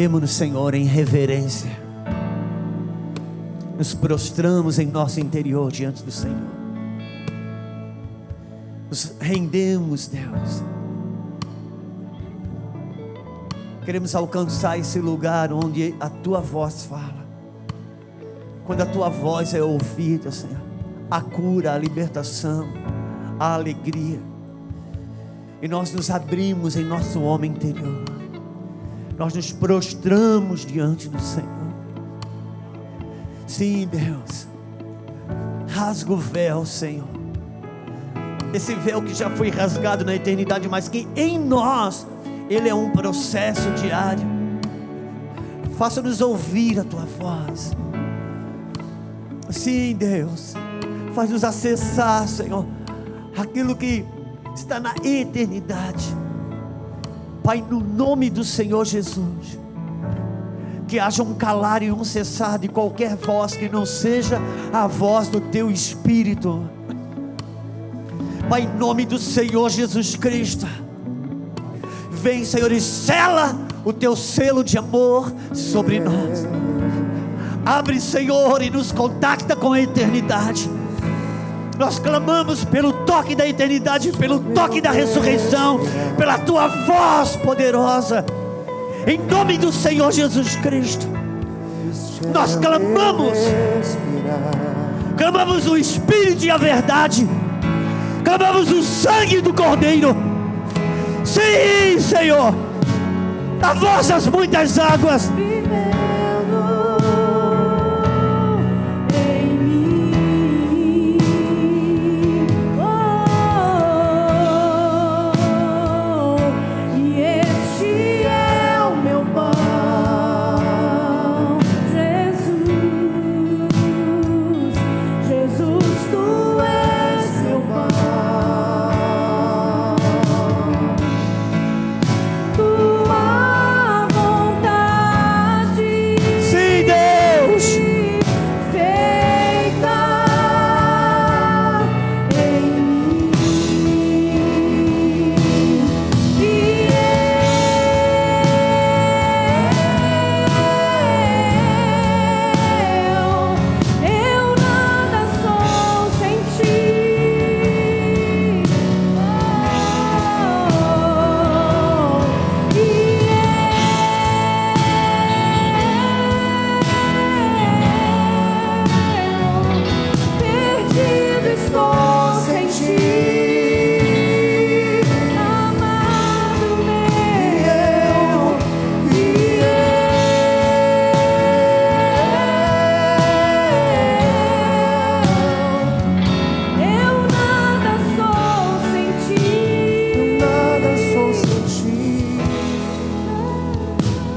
rendemos-nos, Senhor, em reverência. Nos prostramos em nosso interior diante do Senhor. Nos rendemos, Deus. Queremos alcançar esse lugar onde a Tua voz fala. Quando a Tua voz é ouvida, Senhor, a cura, a libertação, a alegria. E nós nos abrimos em nosso homem interior. Nós nos prostramos diante do Senhor. Sim, Deus. Rasga o véu, Senhor. Esse véu que já foi rasgado na eternidade, mas que em nós ele é um processo diário. Faça-nos ouvir a Tua voz. Sim, Deus. Faz-nos acessar, Senhor, aquilo que está na eternidade. Pai, no nome do Senhor Jesus, que haja um calar e um cessar de qualquer voz que não seja a voz do Teu Espírito. Pai, em nome do Senhor Jesus Cristo, vem, Senhor, e sela o Teu selo de amor sobre nós. Abre, Senhor, e nos contacta com a eternidade. Nós clamamos pelo toque da eternidade, pelo toque da ressurreição, pela Tua voz poderosa, em nome do Senhor Jesus Cristo. Nós clamamos o Espírito e a verdade, clamamos o sangue do Cordeiro. Sim, Senhor, a voz das muitas águas.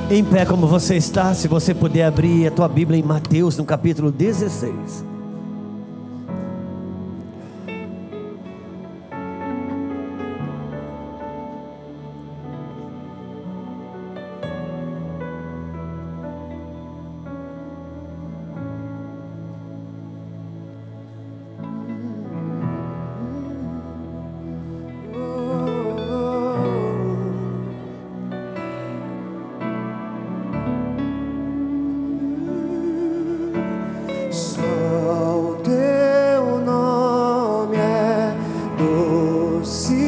Em pé como você está, se você puder abrir a tua Bíblia em Mateus, no capítulo 16. Só teu nome é doce.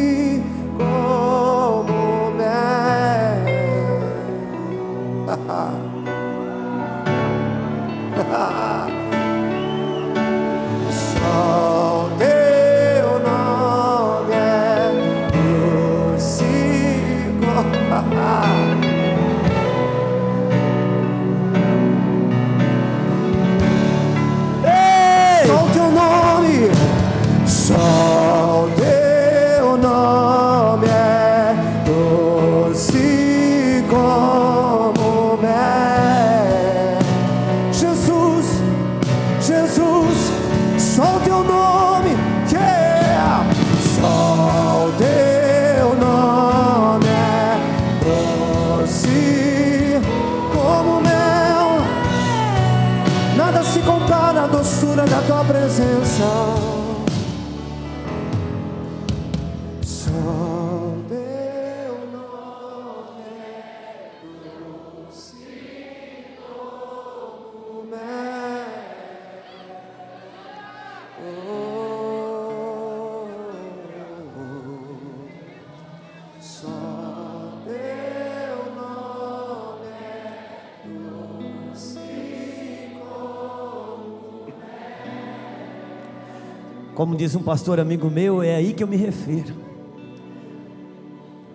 Como diz um pastor amigo meu, é aí que eu me refiro.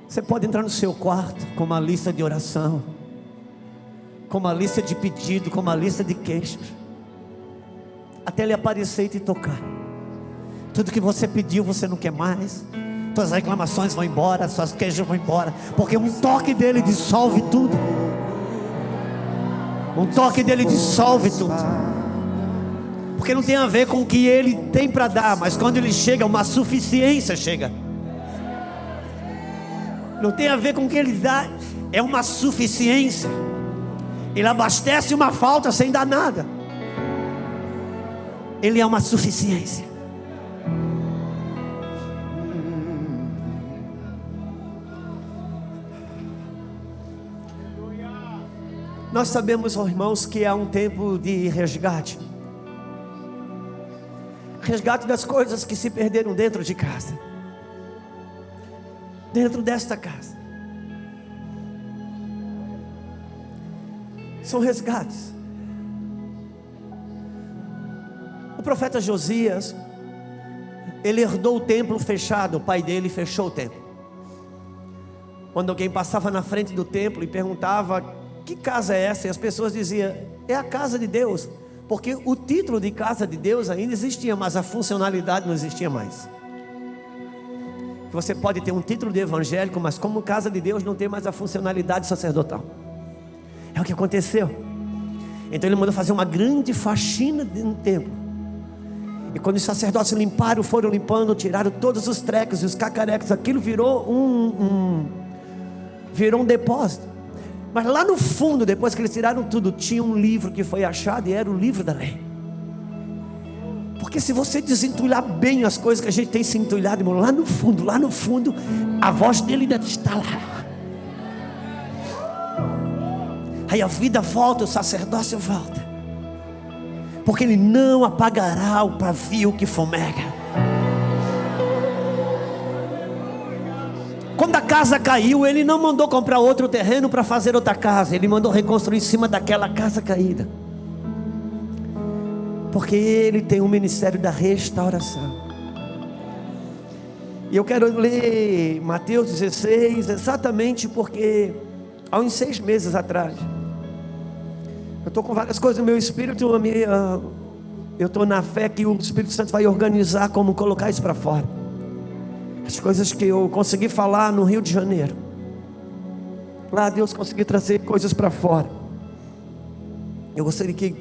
Você pode entrar no seu quarto com uma lista de oração, com uma lista de pedido, com uma lista de queixas, até Ele aparecer e te tocar. Tudo que você pediu você não quer mais, suas reclamações vão embora, suas queixas vão embora, porque um toque dele dissolve tudo. Um toque dele dissolve tudo. Porque não tem a ver com o que ele tem para dar, mas quando ele chega, uma suficiência chega. Não tem a ver com o que ele dá, é uma suficiência. Ele abastece uma falta sem dar nada. Ele é uma suficiência. Nós sabemos, irmãos, que há um tempo de resgate. Resgate das coisas que se perderam dentro de casa. Dentro desta casa. São resgates. O profeta Josias, ele herdou o templo fechado. O pai dele fechou o templo. Quando alguém passava na frente do templo e perguntava: que casa é essa? E as pessoas diziam: é a casa de Deus. Porque o título de casa de Deus ainda existia, mas a funcionalidade não existia mais. Você pode ter um título de evangélico, mas como casa de Deus não tem mais a funcionalidade sacerdotal. É o que aconteceu. Então ele mandou fazer uma grande faxina no templo. E quando os sacerdotes limparam, foram limpando, tiraram todos os trecos e os cacarecos, aquilo virou um depósito. Mas lá no fundo, depois que eles tiraram tudo, tinha um livro que foi achado e era o livro da lei. Porque se você desentulhar bem as coisas que a gente tem se entulhado, irmão, lá no fundo, a voz dele ainda está lá. Aí a vida volta, o sacerdócio volta. Porque ele não apagará o pavio que fumega. Quando a casa caiu, ele não mandou comprar outro terreno para fazer outra casa. Ele mandou reconstruir em cima daquela casa caída. Porque ele tem um ministério da restauração. E eu quero ler Mateus 16, exatamente porque há uns 6 meses atrás, eu estou com várias coisas no meu espírito, eu estou na fé que o Espírito Santo vai organizar como colocar isso para fora. As coisas que eu consegui falar no Rio de Janeiro, lá Deus conseguiu trazer coisas para fora. Eu gostaria que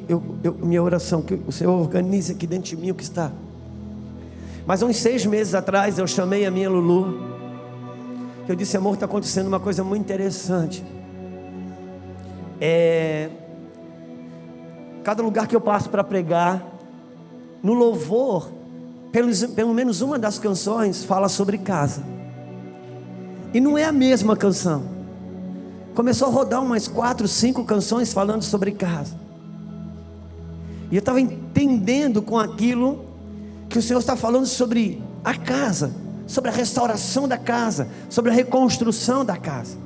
minha oração, que o Senhor organize aqui dentro de mim o que está. Mas uns 6 meses atrás eu chamei a minha Lulu. Eu disse: amor, está acontecendo uma coisa muito interessante. Cada lugar que eu passo para pregar, no louvor, pelo menos uma das canções fala sobre casa. E não é a mesma canção. Começou a rodar umas 4, 5 canções falando sobre casa. E eu estava entendendo com aquilo que o Senhor está falando sobre a casa, sobre a restauração da casa, sobre a reconstrução da casa.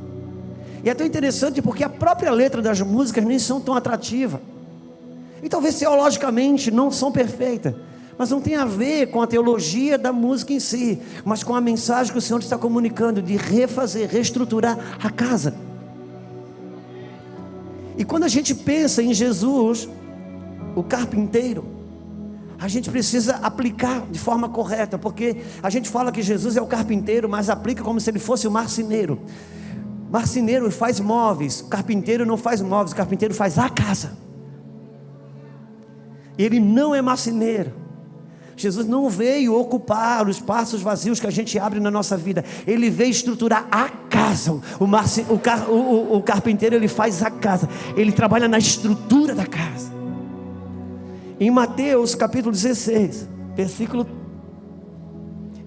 E é tão interessante porque a própria letra das músicas nem são tão atrativas. E talvez teologicamente não são perfeitas, mas não tem a ver com a teologia da música em si, mas com a mensagem que o Senhor está comunicando de refazer, reestruturar a casa. E quando a gente pensa em Jesus, o carpinteiro, a gente precisa aplicar de forma correta, porque a gente fala que Jesus é o carpinteiro, mas aplica como se ele fosse o marceneiro. Marceneiro faz móveis, carpinteiro não faz móveis, carpinteiro faz a casa. Ele não é marceneiro. Jesus não veio ocupar os espaços vazios que a gente abre na nossa vida. Ele veio estruturar a casa. O carpinteiro, ele faz a casa. Ele trabalha na estrutura da casa. Em Mateus capítulo 16, versículo...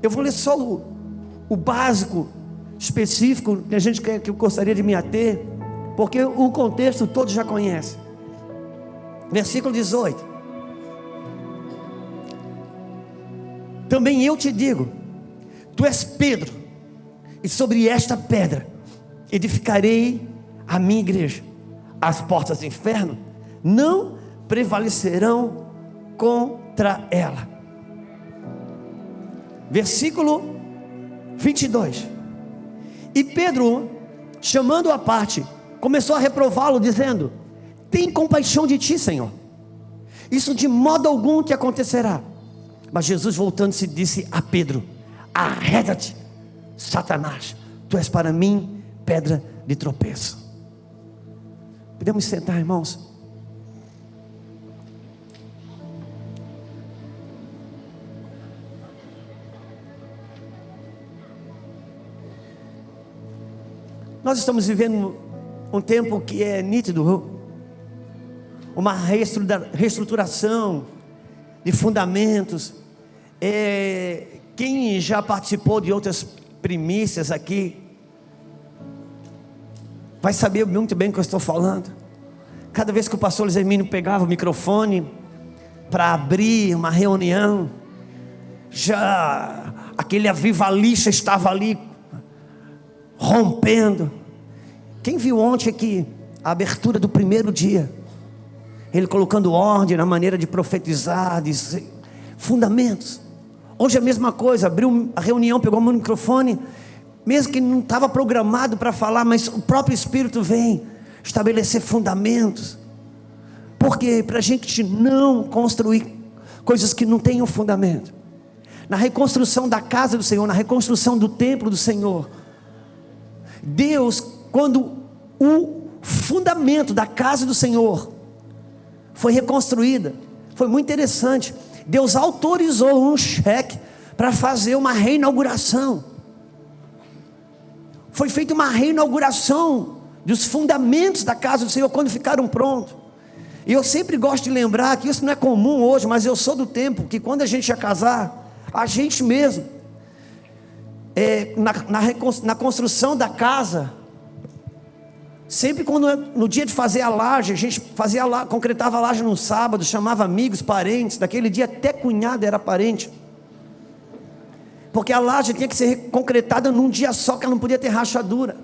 Eu vou ler só o básico, específico, que eu gostaria de me ater, porque o contexto todos já conhecem. Versículo 18. Também eu te digo: tu és Pedro, e sobre esta pedra edificarei a minha igreja. As portas do inferno não prevalecerão contra ela. versículo 22. E Pedro, chamando-o à parte, começou a reprová-lo, dizendo: tem compaixão de ti, Senhor, isso de modo algum te acontecerá. Mas Jesus, voltando-se, disse a Pedro: arreda-te, Satanás, tu és para mim pedra de tropeço. Podemos sentar, irmãos? Nós estamos vivendo um tempo que é nítido, uma reestruturação de fundamentos. Quem já participou de outras primícias aqui vai saber muito bem o que eu estou falando. Cada vez que o pastor Luiz Hermínio pegava o microfone para abrir uma reunião, já aquele avivalista estava ali rompendo. Quem viu ontem aqui a abertura do primeiro dia, ele colocando ordem na maneira de profetizar, de fundamentos. Hoje é a mesma coisa, abriu a reunião, pegou o microfone, mesmo que não estava programado para falar, mas o próprio Espírito vem estabelecer fundamentos. Porque para a gente não construir coisas que não tenham fundamento, na reconstrução da casa do Senhor, na reconstrução do templo do Senhor, Deus, quando o fundamento da casa do Senhor foi reconstruída, foi muito interessante. Deus autorizou um cheque para fazer uma reinauguração. Foi feita uma reinauguração dos fundamentos da casa do Senhor quando ficaram prontos. E eu sempre gosto de lembrar que isso não é comum hoje, mas eu sou do tempo que quando a gente ia casar, a gente mesmo, na construção da casa, sempre quando no dia de fazer a laje, a gente concretava a laje no sábado, chamava amigos, parentes, daquele dia até cunhado era parente, porque a laje tinha que ser concretada num dia só, que ela não podia ter rachadura.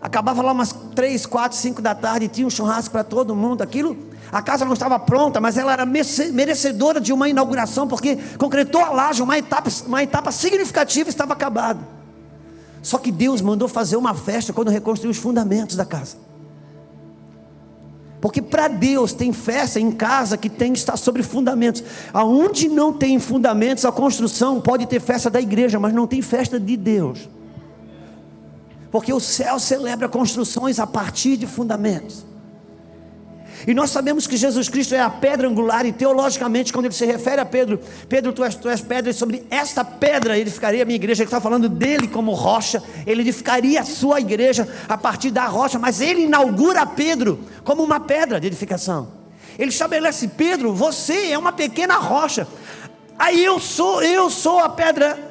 Acabava lá umas 3, 4, 5 da tarde, tinha um churrasco para todo mundo. Aquilo, a casa não estava pronta, mas ela era merecedora de uma inauguração, porque concretou a laje, uma etapa significativa, estava acabada. Só que Deus mandou fazer uma festa quando reconstruiu os fundamentos da casa. Porque para Deus tem festa em casa que tem que estar sobre fundamentos. Aonde não tem fundamentos, a construção pode ter festa da igreja, mas não tem festa de Deus. Porque o céu celebra construções a partir de fundamentos. E nós sabemos que Jesus Cristo é a pedra angular, e teologicamente, quando ele se refere a Pedro, tu és pedra, e sobre esta pedra edificaria a minha igreja. Ele está falando dele como rocha, ele edificaria a sua igreja a partir da rocha, mas ele inaugura Pedro como uma pedra de edificação. Ele estabelece: Pedro, você é uma pequena rocha, aí eu sou a pedra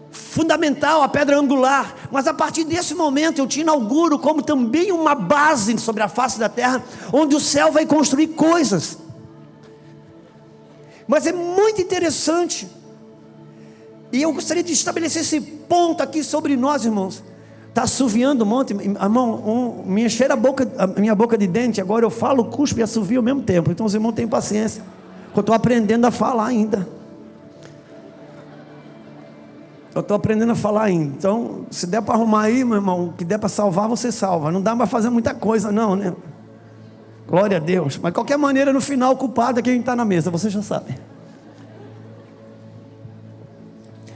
fundamental, a pedra angular, mas a partir desse momento eu te inauguro como também uma base sobre a face da terra, onde o céu vai construir coisas. Mas é muito interessante, e eu gostaria de estabelecer esse ponto aqui sobre nós, irmãos. Está assoviando um monte, irmão, me encheram a minha boca de dente, agora eu falo, cuspo e assovio ao mesmo tempo. Então os irmãos têm paciência, eu estou aprendendo a falar ainda. Eu estou aprendendo a falar ainda. Então, se der para arrumar aí, meu irmão, o que der para salvar, você salva. Não dá para fazer muita coisa não, né? Glória a Deus. Mas de qualquer maneira, no final, o culpado é quem está na mesa, você já sabe.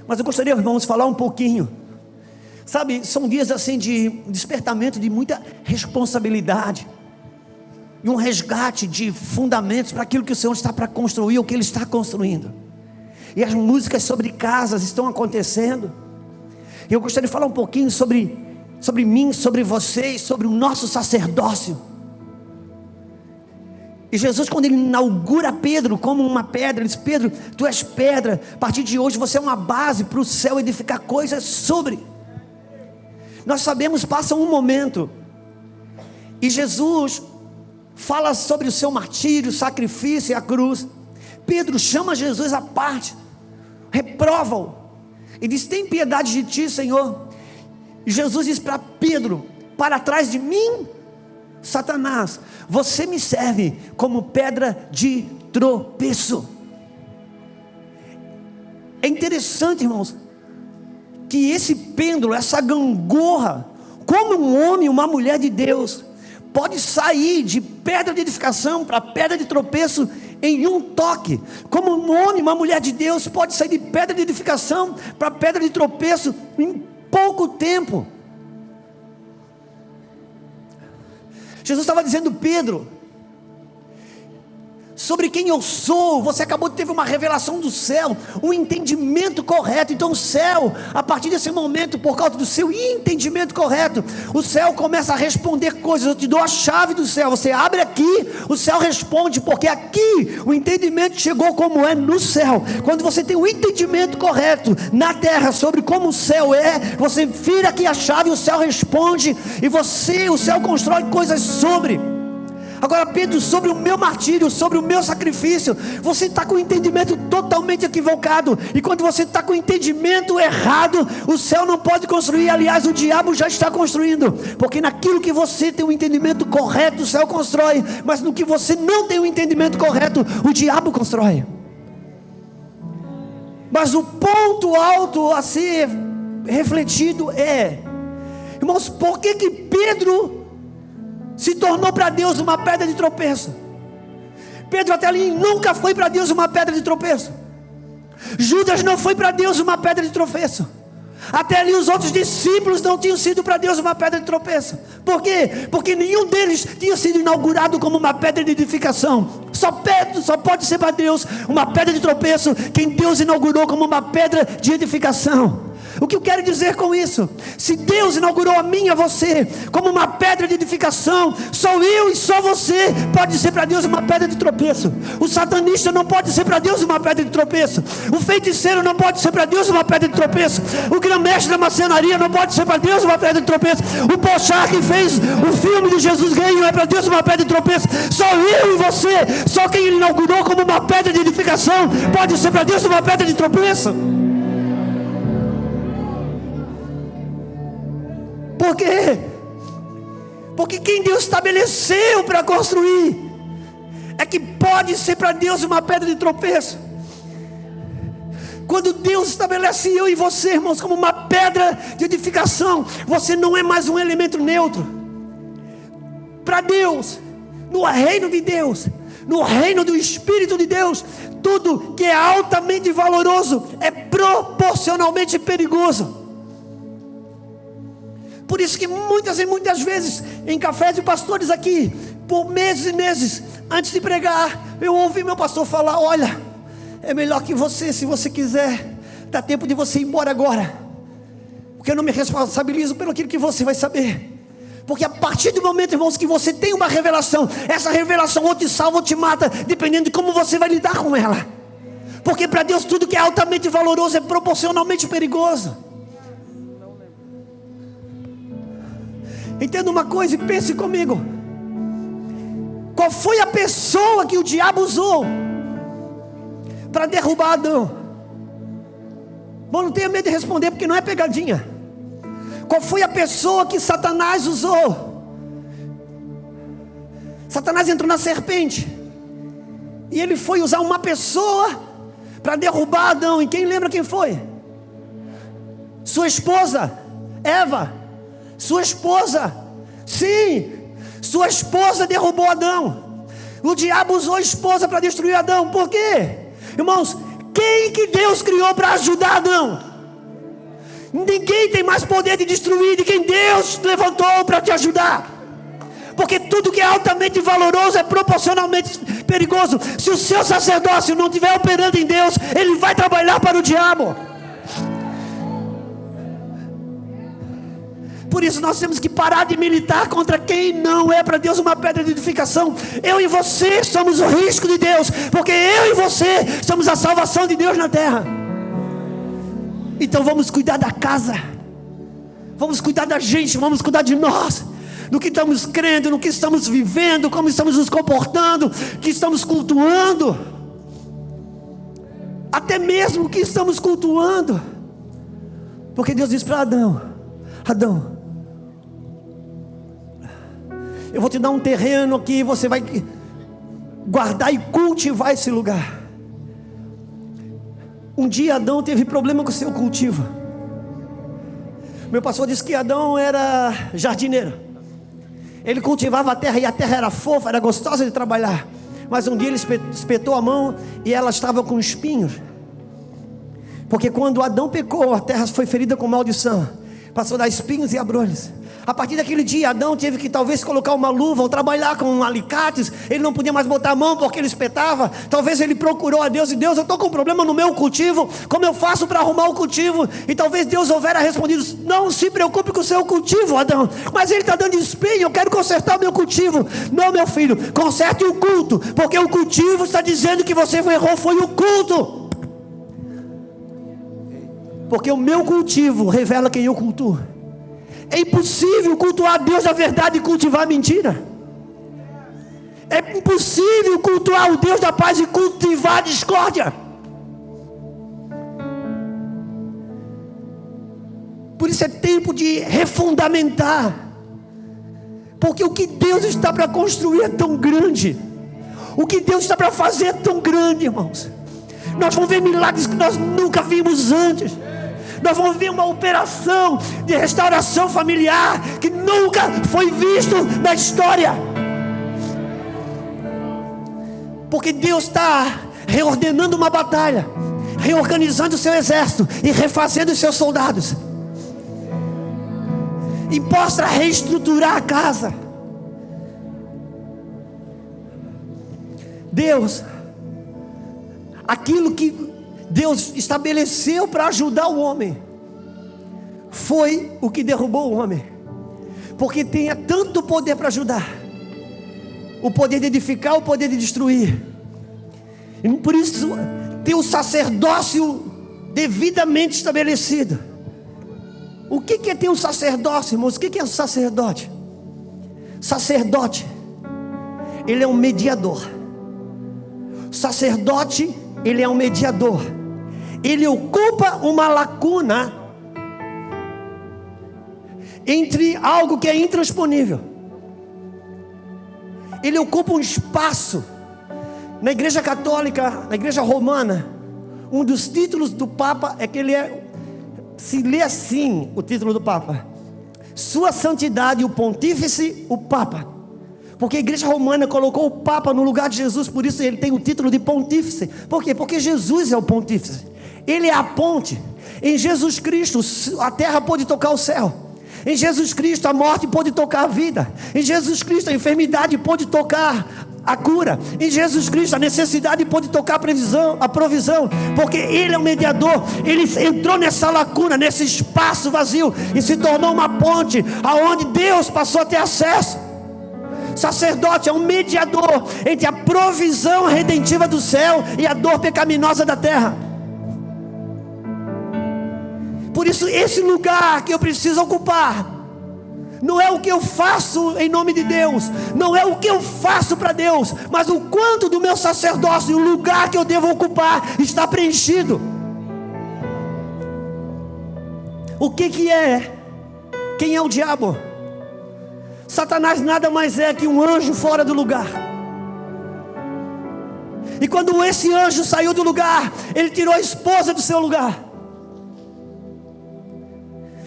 Mas eu gostaria, irmãos, de falar um pouquinho. Sabe, são dias assim de despertamento de muita responsabilidade. E um resgate de fundamentos para aquilo que o Senhor está para construir, o que Ele está construindo. E as músicas sobre casas estão acontecendo. E eu gostaria de falar um pouquinho sobre mim, sobre vocês, sobre o nosso sacerdócio. E Jesus, quando Ele inaugura Pedro como uma pedra, Ele diz: Pedro, tu és pedra, a partir de hoje você é uma base para o céu edificar coisas sobre. Nós sabemos, passa um momento, e Jesus fala sobre o seu martírio, o sacrifício e a cruz. Pedro chama Jesus à parte, reprova-o e diz: tem piedade de ti, Senhor. E Jesus diz para Pedro: para trás de mim, Satanás, você me serve como pedra de tropeço. É interessante, irmãos, que esse pêndulo, essa gangorra, como um homem, uma mulher de Deus, pode sair de pedra de edificação para pedra de tropeço em um toque. Como um homem, uma mulher de Deus pode sair de pedra de edificação para pedra de tropeço em pouco tempo. Jesus estava dizendo: Pedro, sobre quem eu sou, você acabou de ter uma revelação do céu, um entendimento correto. Então o céu, a partir desse momento, por causa do seu entendimento correto, o céu começa a responder coisas. Eu te dou a chave do céu, você abre aqui, o céu responde, porque aqui o entendimento chegou como é no céu. Quando você tem o entendimento correto na terra sobre como o céu é, você vira aqui a chave, o céu responde, e o céu constrói coisas sobre. Agora, Pedro, sobre o meu martírio, sobre o meu sacrifício, você está com o entendimento totalmente equivocado. E quando você está com o entendimento errado, o céu não pode construir. Aliás, o diabo já está construindo, porque naquilo que você tem o entendimento correto, o céu constrói. Mas no que você não tem o entendimento correto, o diabo constrói. Mas o ponto alto a ser refletido é, irmãos, por que Pedro se tornou para Deus uma pedra de tropeço? Pedro até ali nunca foi para Deus uma pedra de tropeço. Judas não foi para Deus uma pedra de tropeço. Até ali os outros discípulos não tinham sido para Deus uma pedra de tropeço. Por quê? Porque nenhum deles tinha sido inaugurado como uma pedra de edificação. Só pode ser para Deus uma pedra de tropeço quem Deus inaugurou como uma pedra de edificação. O que eu quero dizer com isso? Se Deus inaugurou a mim e a você como uma pedra de edificação, só eu e só você pode ser para Deus uma pedra de tropeço. O satanista não pode ser para Deus uma pedra de tropeço. O feiticeiro não pode ser para Deus uma pedra de tropeço. O grão-mestre da maçonaria não pode ser para Deus uma pedra de tropeço. O Pochá que fez o filme de Jesus Ganho é para Deus uma pedra de tropeço. Só eu e você, só quem ele inaugurou como uma pedra de edificação, pode ser para Deus uma pedra de tropeço. Por quê? Porque quem Deus estabeleceu para construir é que pode ser para Deus uma pedra de tropeço. Quando Deus estabelece eu e você, irmãos, como uma pedra de edificação, você não é mais um elemento neutro. Para Deus, no reino de Deus, no reino do Espírito de Deus, tudo que é altamente valoroso é proporcionalmente perigoso. Por isso que muitas e muitas vezes, em cafés de pastores aqui, por meses e meses, antes de pregar, eu ouvi meu pastor falar: olha, é melhor que você, se você quiser, dá tempo de você ir embora agora, porque eu não me responsabilizo pelo aquilo que você vai saber. Porque a partir do momento, irmãos, que você tem uma revelação, essa revelação ou te salva ou te mata, dependendo de como você vai lidar com ela. Porque para Deus tudo que é altamente valoroso é proporcionalmente perigoso. Entenda uma coisa e pense comigo: qual foi a pessoa que o diabo usou para derrubar Adão? Bom, não tenha medo de responder, porque não é pegadinha. Qual foi a pessoa que Satanás usou? Satanás entrou na serpente e ele foi usar uma pessoa para derrubar Adão. E quem lembra quem foi? Sua esposa, Eva. Sua esposa, sim, sua esposa derrubou Adão. O diabo usou a esposa para destruir Adão. Por quê? Irmãos, quem que Deus criou para ajudar Adão? Ninguém tem mais poder de destruir de quem Deus levantou para te ajudar. Porque tudo que é altamente valoroso é proporcionalmente perigoso. Se o seu sacerdócio não estiver operando em Deus, ele vai trabalhar para o diabo. Por isso nós temos que parar de militar contra quem não é para Deus uma pedra de edificação. Eu e você somos o risco de Deus, porque eu e você somos a salvação de Deus na terra. Então vamos cuidar da casa, vamos cuidar da gente, vamos cuidar de nós, no que estamos crendo, no que estamos vivendo, como estamos nos comportando, que estamos cultuando, até mesmo o que estamos cultuando. Porque Deus diz para Adão: Adão, eu vou te dar um terreno aqui, você vai guardar e cultivar esse lugar. Um dia Adão teve problema com o seu cultivo. Meu pastor disse que Adão era jardineiro. Ele cultivava a terra e a terra era fofa, era gostosa de trabalhar. Mas um dia ele espetou a mão e ela estava com espinhos. Porque quando Adão pecou, a terra foi ferida com maldição. Passou a dar espinhos e abrolhos. A partir daquele dia, Adão teve que talvez colocar uma luva ou trabalhar com alicates. Ele não podia mais botar a mão porque ele espetava. Talvez ele procurou a Deus e Deus, eu estou com um problema no meu cultivo. Como eu faço para arrumar o cultivo? E talvez Deus houvera respondido: não se preocupe com o seu cultivo, Adão. Mas ele está dando espinho, eu quero consertar o meu cultivo. Não, meu filho, conserte o culto. Porque o cultivo está dizendo que você errou, foi o culto. Porque o meu cultivo revela quem eu cultuo. É impossível cultuar a Deus da verdade e cultivar a mentira. É impossível cultuar o Deus da paz e cultivar a discórdia. Por isso é tempo de refundamentar. Porque o que Deus está para construir é tão grande. O que Deus está para fazer é tão grande, irmãos. Nós vamos ver milagres que nós nunca vimos antes. Nós vamos ver uma operação de restauração familiar que nunca foi visto na história. Porque Deus está reordenando uma batalha, reorganizando o seu exército e refazendo os seus soldados. E mostra reestruturar a casa. Deus, aquilo que Deus estabeleceu para ajudar o homem, foi o que derrubou o homem. Porque tem tanto poder para ajudar, o poder de edificar, o poder de destruir. E por isso tem o sacerdócio devidamente estabelecido. O que é ter um sacerdócio, irmãos? O que é um sacerdote? Sacerdote, ele é um mediador. Sacerdote, ele é um mediador. Ele ocupa uma lacuna entre algo que é intransponível. Ele ocupa um espaço. Na igreja católica, na igreja romana, um dos títulos do Papa é que ele se lê assim, o título do Papa: Sua Santidade o Pontífice, o Papa. Porque a igreja romana colocou o Papa no lugar de Jesus, por isso ele tem o título de Pontífice. Por quê? Porque Jesus é o Pontífice. Ele é a ponte. Em Jesus Cristo a terra pode tocar o céu. Em Jesus Cristo a morte pode tocar a vida. Em Jesus Cristo a enfermidade pode tocar a cura. Em Jesus Cristo a necessidade pode tocar a provisão. Porque Ele é o mediador. Ele entrou nessa lacuna, nesse espaço vazio, e se tornou uma ponte, aonde Deus passou a ter acesso. Sacerdote é um mediador entre a provisão redentiva do céu e a dor pecaminosa da terra. Por isso esse lugar que eu preciso ocupar não é o que eu faço em nome de Deus, não é o que eu faço para Deus, mas o quanto do meu sacerdócio, o lugar que eu devo ocupar está preenchido. O que é? Quem é o diabo? Satanás nada mais é que um anjo fora do lugar. E quando esse anjo saiu do lugar, ele tirou a esposa do seu lugar.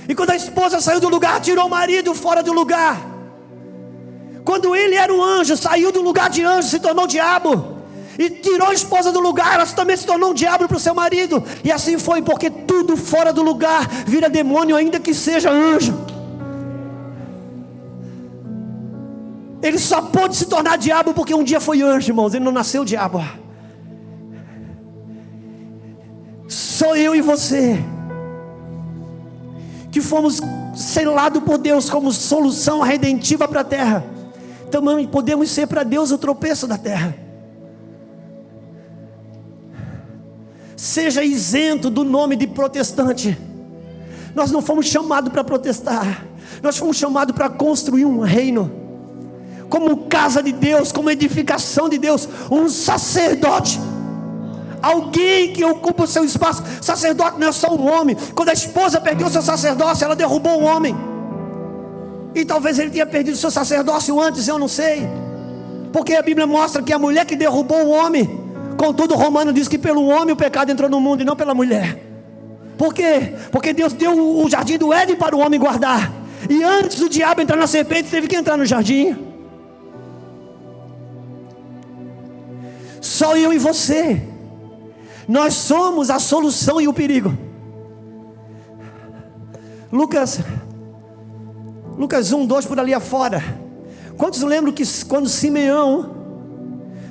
E quando a esposa saiu do lugar, tirou o marido fora do lugar. Quando ele era um anjo, saiu do lugar de anjo, se tornou diabo. E tirou a esposa do lugar, ela também se tornou um diabo para o seu marido. E assim foi, porque tudo fora do lugar vira demônio, ainda que seja anjo. Ele só pôde se tornar diabo porque um dia foi anjo, irmãos. Ele não nasceu diabo. Sou eu e você que fomos selados por Deus como solução redentiva para a terra. Também podemos ser para Deus o tropeço da terra. Seja isento do nome de protestante. Nós não fomos chamados para protestar. Nós fomos chamados para construir um reino, como casa de Deus, como edificação de Deus. Um sacerdote, alguém que ocupa o seu espaço. Sacerdote não é só um homem. Quando a esposa perdeu o seu sacerdócio, ela derrubou um homem. E talvez ele tenha perdido o seu sacerdócio antes, eu não sei. Porque a Bíblia mostra que a mulher que derrubou o homem Contudo, Romano diz que pelo homem o pecado entrou no mundo e não pela mulher. Por quê? Porque Deus deu o jardim do Éden para o homem guardar. E antes do diabo entrar na serpente, teve que entrar no jardim. Só eu e você. Nós somos a solução e o perigo. Lucas 1:2 por ali afora. Quantos lembram que quando Simeão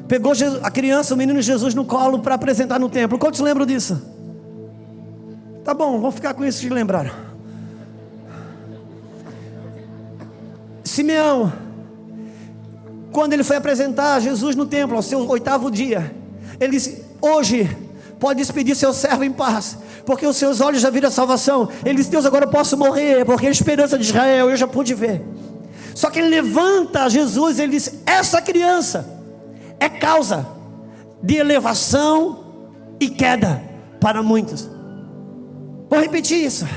pegou a criança, o menino Jesus no colo para apresentar no templo? Quantos lembram disso? Tá bom, vamos ficar com isso que lembraram. Simeão, quando ele foi apresentar Jesus no templo, ao seu 8º dia, ele disse: hoje pode despedir seu servo em paz, porque os seus olhos já viram a salvação. Ele disse: Deus, agora eu posso morrer, porque a esperança de Israel eu já pude ver. Só que ele levanta Jesus, ele disse: essa criança é causa de elevação e queda para muitos. Vou repetir isso.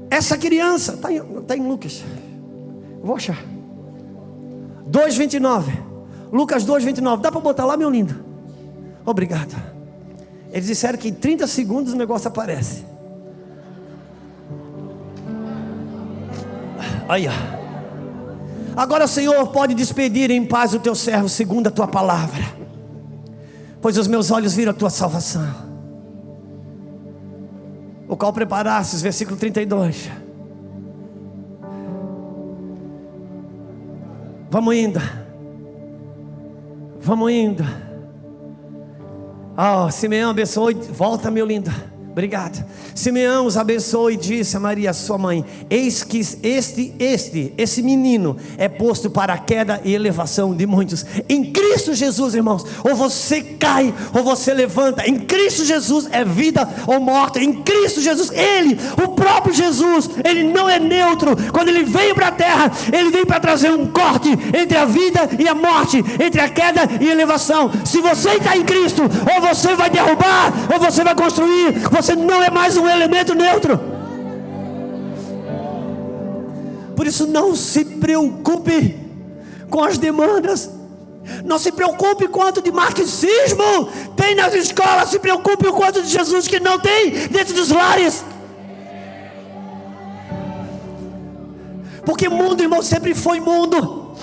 Essa criança, está em Lucas, vou achar, 2:29, Lucas 2:29, dá para botar lá, meu lindo? Obrigado. Eles disseram que em 30 segundos o negócio aparece. Aí, agora, Senhor, pode despedir em paz o teu servo segundo a tua palavra, pois os meus olhos viram a tua salvação, o qual preparastes, versículo 32. Vamos indo. Simeão abençoou. Volta, meu lindo. Obrigado. Simeão os abençoou e disse a Maria, sua mãe: eis que esse menino é posto para a queda e elevação de muitos. Em Cristo Jesus, irmãos, ou você cai ou você levanta. Em Cristo Jesus é vida ou morte. Em Cristo Jesus, Ele, o próprio Jesus, Ele não é neutro. Quando Ele veio para a terra, Ele veio para trazer um corte entre a vida e a morte, entre a queda e a elevação. Se você está em Cristo, ou você vai derrubar ou você vai construir. Você não é mais um elemento neutro. Por isso, não se preocupe com as demandas. Não se preocupe quanto de marxismo tem nas escolas. Se preocupe o quanto de Jesus que não tem dentro dos lares. Porque mundo, irmão, sempre foi mundo.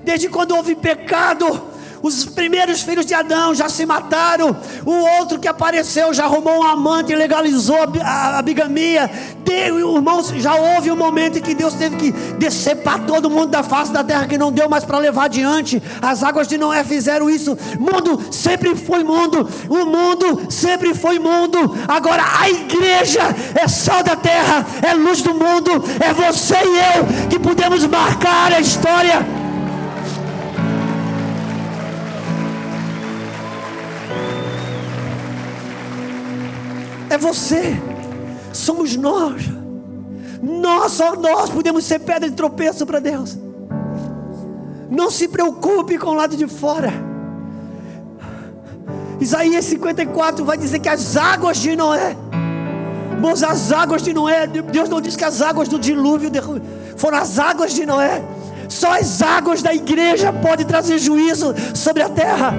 Desde quando houve pecado, os primeiros filhos de Adão já se mataram. O outro que apareceu já arrumou um amante e legalizou a bigamia. Irmãos, já houve um momento em que Deus teve que decepar todo mundo da face da terra, que não deu mais para levar adiante. As águas de Noé fizeram isso. Mundo sempre foi mundo. O mundo sempre foi mundo. Agora a igreja é sal da terra, é luz do mundo. É você e eu que podemos marcar a história. É você, somos nós. Só nós podemos ser pedra de tropeço para Deus. Não se preocupe com o lado de fora. Isaías 54 vai dizer que as águas de Noé, irmãos, as águas de Noé, Deus não diz que as águas do dilúvio foram as águas de Noé. Só as águas da igreja podem trazer juízo sobre a terra.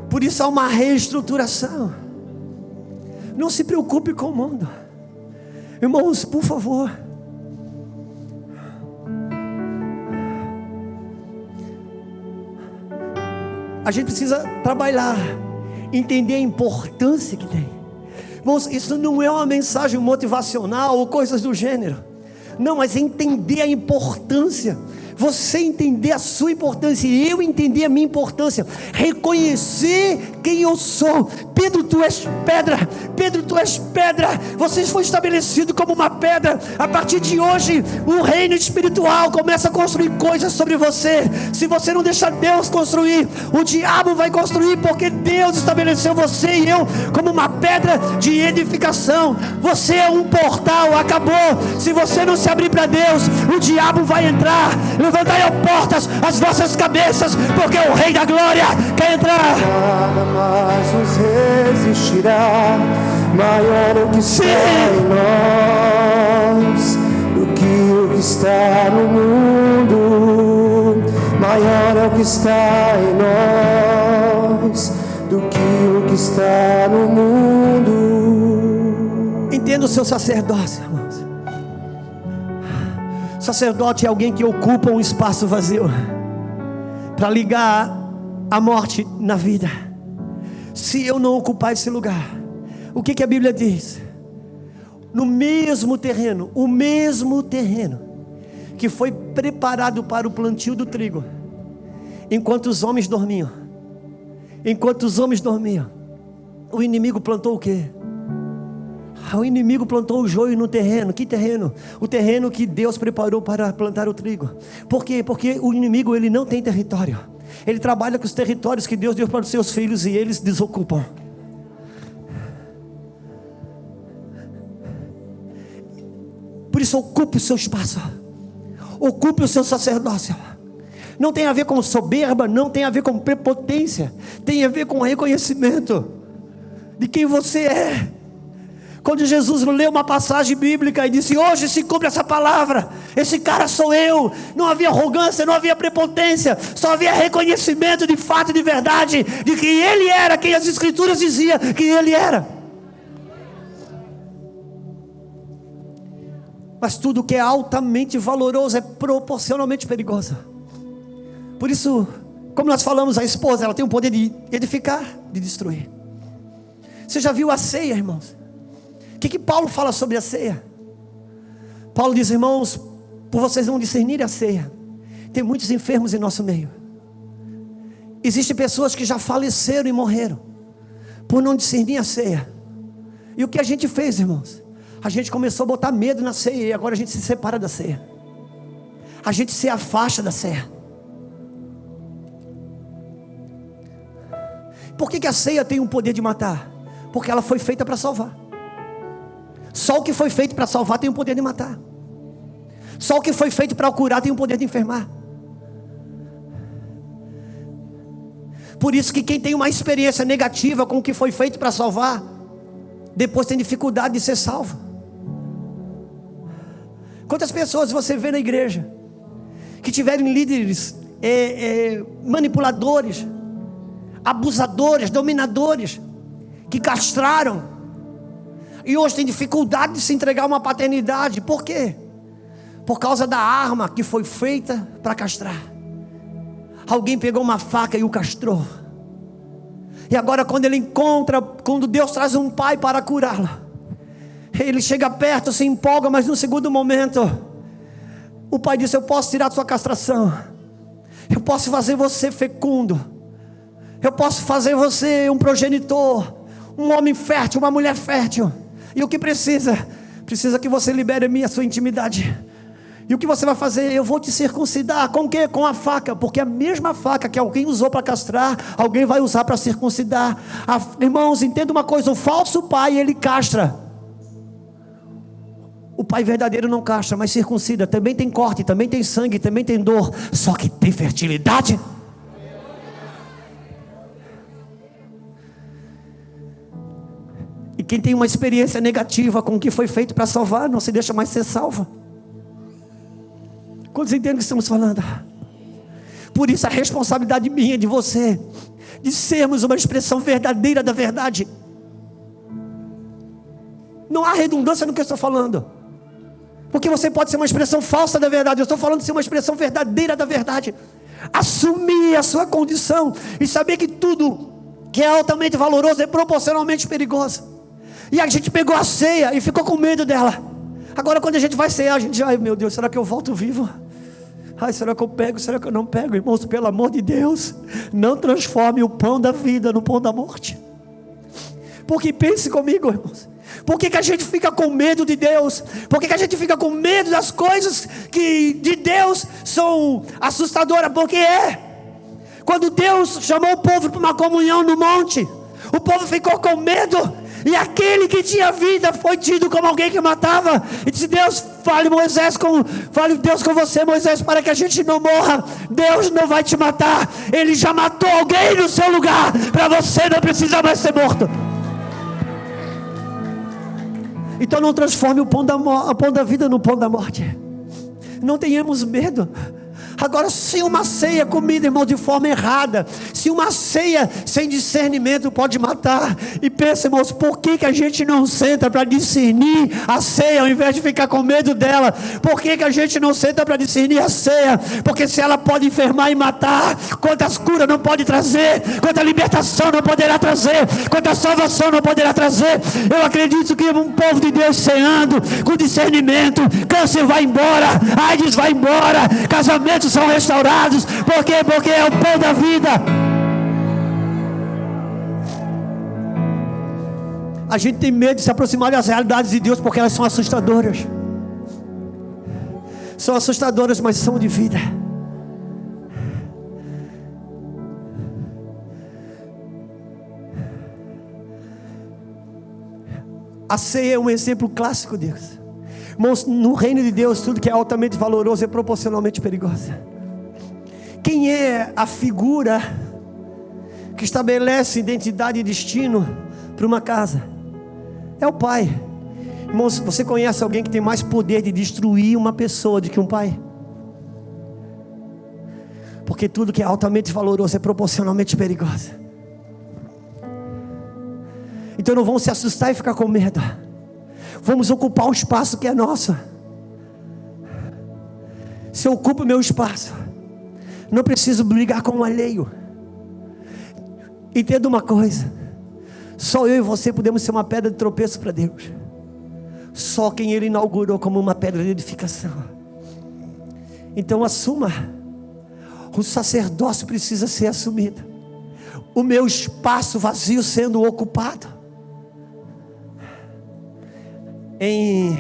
Por isso há uma reestruturação. Não se preocupe com o mundo. Irmãos, por favor. A gente precisa trabalhar, entender a importância que tem. Irmãos, isso não é uma mensagem motivacional ou coisas do gênero. Não, mas entender a importância. Você entender a sua importância e eu entender a minha importância. Reconhecer quem eu sou. Pedro, tu és pedra. Pedro, tu és pedra. Você foi estabelecido como uma pedra. A partir de hoje, o reino espiritual começa a construir coisas sobre você. Se você não deixar Deus construir, o diabo vai construir, porque Deus estabeleceu você e eu como uma pedra de edificação. Você é um portal, acabou. Se você não se abrir para Deus, o diabo vai entrar. Levantai, ó portas, as vossas cabeças, porque o Rei da Glória quer entrar. Nada mais nos resistirá. Maior é o que está em nós do que o que está no mundo. Maior é o que está em nós do que o que está no mundo. Entenda o seu sacerdócio, irmãos. Sacerdote é alguém que ocupa um espaço vazio para ligar a morte na vida. Se eu não ocupar esse lugar, o que a Bíblia diz? No mesmo terreno, o mesmo terreno que foi preparado para o plantio do trigo, enquanto os homens dormiam, o inimigo plantou o quê? O inimigo plantou o joio no terreno. Que terreno? O terreno que Deus preparou para plantar o trigo. Por quê? Porque o inimigo, ele não tem território. Ele trabalha com os territórios que Deus deu para os seus filhos e eles desocupam. Por isso, ocupe o seu espaço, ocupe o seu sacerdócio. Não tem a ver com soberba, não tem a ver com prepotência, tem a ver com reconhecimento de quem você é. Quando Jesus leu uma passagem bíblica e disse: hoje se cumpre essa palavra, esse cara sou eu. Não havia arrogância, não havia prepotência, só havia reconhecimento de fato e de verdade, de que Ele era quem as Escrituras diziam que Ele era. Mas tudo que é altamente valoroso é proporcionalmente perigoso. Por isso, como nós falamos, a esposa, ela tem o poder de edificar, de destruir. Você já viu a ceia, irmãos? O que Paulo fala sobre a ceia? Paulo diz: irmãos, por vocês não discernirem a ceia, tem muitos enfermos em nosso meio. Existem pessoas que já faleceram e morreram por não discernir a ceia. E o que a gente fez, irmãos? A gente começou a botar medo na ceia, e agora a gente se separa da ceia. A gente se afasta da ceia. Por que a ceia tem o poder de matar? Porque ela foi feita para salvar. Só o que foi feito para salvar tem o poder de matar. Só o que foi feito para curar tem o poder de enfermar. Por isso que quem tem uma experiência negativa com o que foi feito para salvar, depois tem dificuldade de ser salvo. Quantas pessoas você vê na igreja que tiveram líderes manipuladores, abusadores, dominadores, que castraram, e hoje tem dificuldade de se entregar a uma paternidade. Por quê? Por causa da arma que foi feita para castrar. Alguém pegou uma faca e o castrou. E agora quando Deus traz um pai para curá-lo, ele chega perto, se empolga, mas no segundo momento o pai diz: eu posso tirar a sua castração, eu posso fazer você fecundo, eu posso fazer você um progenitor, um homem fértil, uma mulher fértil. E o que precisa que você libere a sua intimidade. E o que você vai fazer? Eu vou te circuncidar. Com o quê? Com a faca. Porque a mesma faca que alguém usou para castrar, alguém vai usar para circuncidar. Irmãos, entenda uma coisa: o falso pai, ele castra. O pai verdadeiro não castra, mas circuncida. Também tem corte, também tem sangue, também tem dor, só que tem fertilidade. E quem tem uma experiência negativa com o que foi feito para salvar, não se deixa mais ser salvo. Quantos entendem o que estamos falando? Por isso a responsabilidade minha, de você, de sermos uma expressão verdadeira da verdade. Não há redundância no que eu estou falando, porque você pode ser uma expressão falsa da verdade. Eu estou falando de ser uma expressão verdadeira da verdade. Assumir a sua condição e saber que tudo que é altamente valoroso é proporcionalmente perigoso. E a gente pegou a ceia e ficou com medo dela. Agora quando a gente vai cear, a gente: ai meu Deus, será que eu volto vivo? Ai, será que eu pego? Será que eu não pego? Irmãos, pelo amor de Deus, não transforme o pão da vida no pão da morte. Porque pense comigo, irmãos, por que a gente fica com medo de Deus? Por que a gente fica com medo das coisas que de Deus são assustadoras? Porque quando Deus chamou o povo para uma comunhão no monte, o povo ficou com medo. E aquele que tinha vida foi tido como alguém que matava. E disse: Deus, fale Deus com você, Moisés, para que a gente não morra. Deus não vai te matar. Ele já matou alguém no seu lugar, para você não precisar mais ser morto. Então não transforme o pão da vida no pão da morte. Não tenhamos medo. Agora, se uma ceia comida, irmão, de forma errada, se uma ceia sem discernimento pode matar, e pensa, irmãos, por que a gente não senta para discernir a ceia, ao invés de ficar com medo dela? Por que a gente não senta para discernir a ceia? Porque se ela pode enfermar e matar, quantas curas não pode trazer, quanta libertação não poderá trazer, quanta salvação não poderá trazer. Eu acredito que um povo de Deus ceando, com discernimento, câncer vai embora, AIDS vai embora, casamentos são restaurados. Por quê? Porque é o pão da vida. A gente tem medo de se aproximar das realidades de Deus, porque elas são assustadoras. São assustadoras, mas são de vida. A ceia é um exemplo clássico disso. Irmãos, no reino de Deus, tudo que é altamente valoroso é proporcionalmente perigoso. Quem é a figura que estabelece identidade e destino para uma casa? É o pai. Irmãos, você conhece alguém que tem mais poder de destruir uma pessoa do que um pai? Porque tudo que é altamente valoroso é proporcionalmente perigoso. Então não vamos se assustar e ficar com medo. Vamos ocupar o espaço que é nosso. Se eu ocupo o meu espaço, não preciso brigar com o alheio. Entenda uma coisa: só eu e você podemos ser uma pedra de tropeço para Deus. Só quem Ele inaugurou como uma pedra de edificação. Então assuma. O sacerdócio precisa ser assumido. O meu espaço vazio sendo ocupado. Em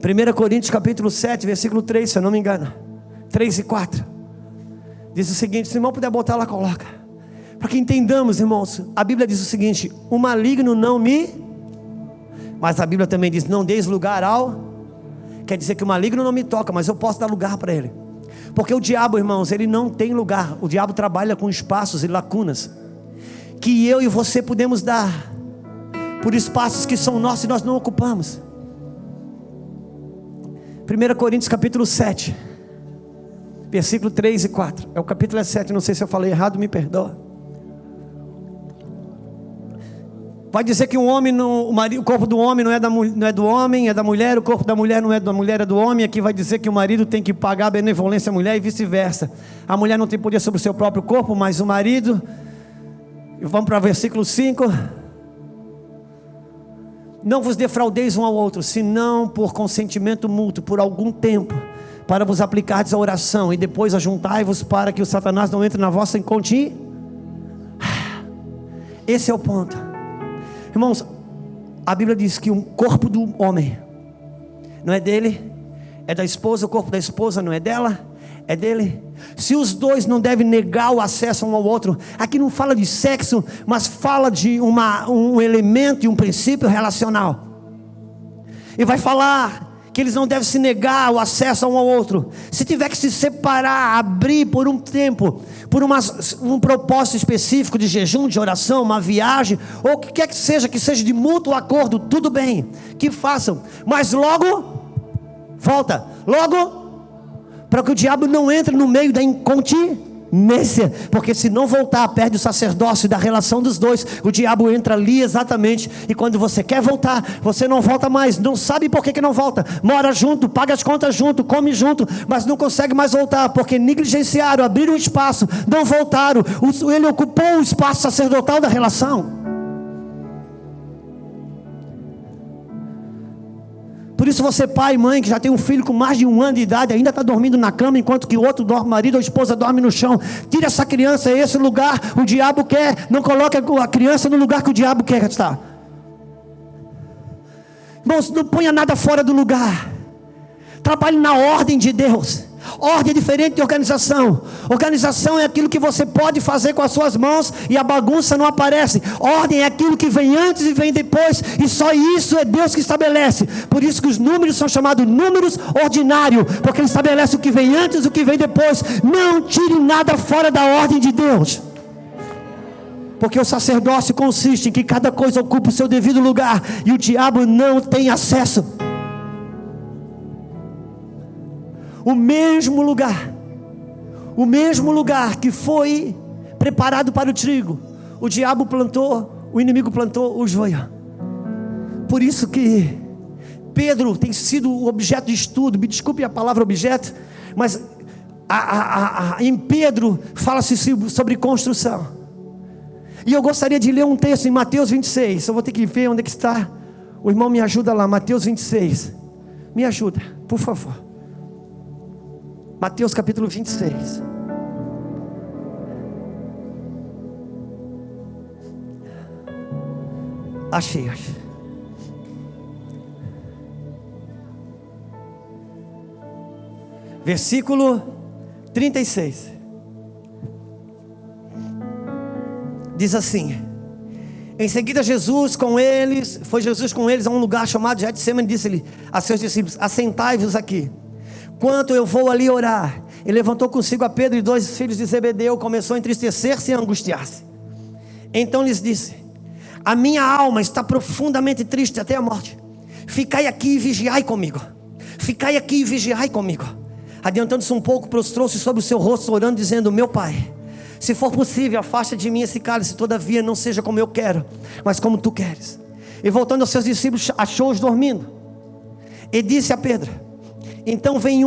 1 Coríntios capítulo 7, versículo 3, se eu não me engano, 3 e 4, diz o seguinte: se o irmão puder botar lá, coloca, para que entendamos, irmãos. A Bíblia diz o seguinte: o maligno não me... Mas a Bíblia também diz: não deis lugar ao... Quer dizer que o maligno não me toca, mas eu posso dar lugar para ele. Porque o diabo, irmãos, ele não tem lugar. O diabo trabalha com espaços e lacunas que eu e você podemos dar, por espaços que são nossos e nós não ocupamos. 1 Coríntios capítulo 7, versículo 3 e 4. É o capítulo 7, não sei se eu falei errado, me perdoa. Vai dizer que o corpo do homem não é do homem, é da mulher. O corpo da mulher não é da mulher, é do homem. Aqui vai dizer que o marido tem que pagar a benevolência à mulher e vice-versa. A mulher não tem poder sobre o seu próprio corpo, mas o marido. E vamos para o versículo 5. Não vos defraudeis um ao outro, senão por consentimento mútuo, por algum tempo, para vos aplicardes a oração, e depois ajuntai-vos, para que o Satanás não entre na vossa incontinência. Esse é o ponto. Irmãos, a Bíblia diz que o corpo do homem não é dele, é da esposa. O corpo da esposa não é dela, é dele. Se os dois não devem negar o acesso um ao outro, aqui não fala de sexo, mas fala de um elemento e um princípio relacional. E vai falar que eles não devem se negar o acesso um ao outro. Se tiver que se separar, abrir por um tempo, por um propósito específico de jejum, de oração, uma viagem, ou o que quer que seja de mútuo acordo, tudo bem, que façam. Mas logo, volta, logo, para que o diabo não entre no meio da incontinência, porque se não voltar, perde o sacerdócio da relação dos dois. O diabo entra ali exatamente, e quando você quer voltar, você não volta mais, não sabe por que não volta, mora junto, paga as contas junto, come junto, mas não consegue mais voltar, porque negligenciaram, abriram espaço, não voltaram. Ele ocupou o espaço sacerdotal da relação. Por isso você, pai e mãe, que já tem um filho com mais de 1 ano de idade, ainda está dormindo na cama, enquanto que o outro dorme, o marido ou a esposa dorme no chão. Tira essa criança, esse lugar o diabo quer. Não coloque a criança no lugar que o diabo quer estar. Irmãos, não ponha nada fora do lugar. Trabalhe na ordem de Deus. Ordem é diferente de organização. Organização é aquilo que você pode fazer com as suas mãos e a bagunça não aparece. Ordem é aquilo que vem antes e vem depois, e só isso é Deus que estabelece. Por isso que os números são chamados números ordinários, porque Ele estabelece o que vem antes e o que vem depois. Não tire nada fora da ordem de Deus, porque o sacerdócio consiste em que cada coisa ocupa o seu devido lugar, e o diabo não tem acesso. o mesmo lugar que foi preparado para o trigo, o diabo plantou, o inimigo plantou o joio. Por isso que Pedro tem sido o objeto de estudo. Me desculpe a palavra objeto, mas em Pedro fala-se sobre construção. E eu gostaria de ler um texto em Mateus 26. Eu vou ter que ver onde é que está. O irmão me ajuda lá, Mateus 26. Me ajuda, por favor. Mateus capítulo 26. Achei. Versículo 36. Diz assim: em seguida foi Jesus com eles a um lugar chamado Getsemane, disse-lhe a seus discípulos: assentai-vos aqui, quanto eu vou ali orar. Ele levantou consigo a Pedro e 2 filhos de Zebedeu, começou a entristecer-se e a angustiar-se. Então lhes disse: a minha alma está profundamente triste até a morte. Ficai aqui e vigiai comigo. Ficai aqui e vigiai comigo. Adiantando-se um pouco, prostrou-se sobre o seu rosto, orando, dizendo: meu Pai, se for possível, afasta de mim esse cálice, todavia não seja como eu quero, mas como tu queres. E voltando aos seus discípulos, achou-os dormindo. E disse a Pedro: então vem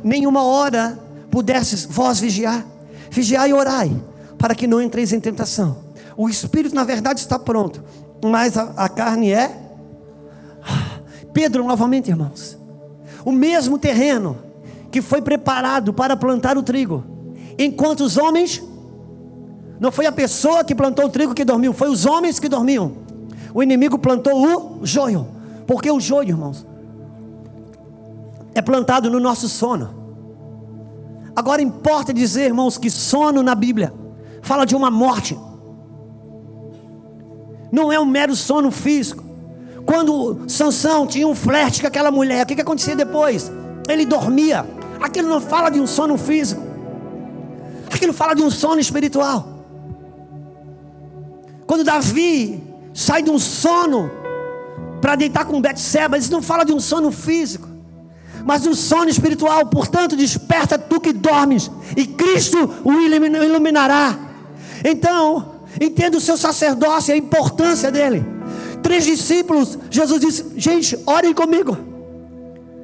nenhuma hora pudesses vós vigiar. Vigiai e orai, para que não entreis em tentação. O espírito na verdade está pronto, mas a carne é... Pedro novamente, irmãos, o mesmo terreno que foi preparado para plantar o trigo, enquanto os homens, não foi a pessoa que plantou o trigo que dormiu, foi os homens que dormiam. O inimigo plantou o joio, porque o joio, irmãos, é plantado no nosso sono. Agora importa dizer, irmãos, que sono na Bíblia fala de uma morte, não é um mero sono físico. Quando Sansão tinha um flerte com aquela mulher, o que acontecia depois? Ele dormia. Aquilo não fala de um sono físico, aquilo fala de um sono espiritual. Quando Davi sai de um sono para deitar com Betseba, isso não fala de um sono físico, mas de um sono espiritual. Portanto, desperta tu que dormes, e Cristo o iluminará. Então, entenda o seu sacerdócio, a importância dele. 3 discípulos, Jesus disse: gente, orem comigo,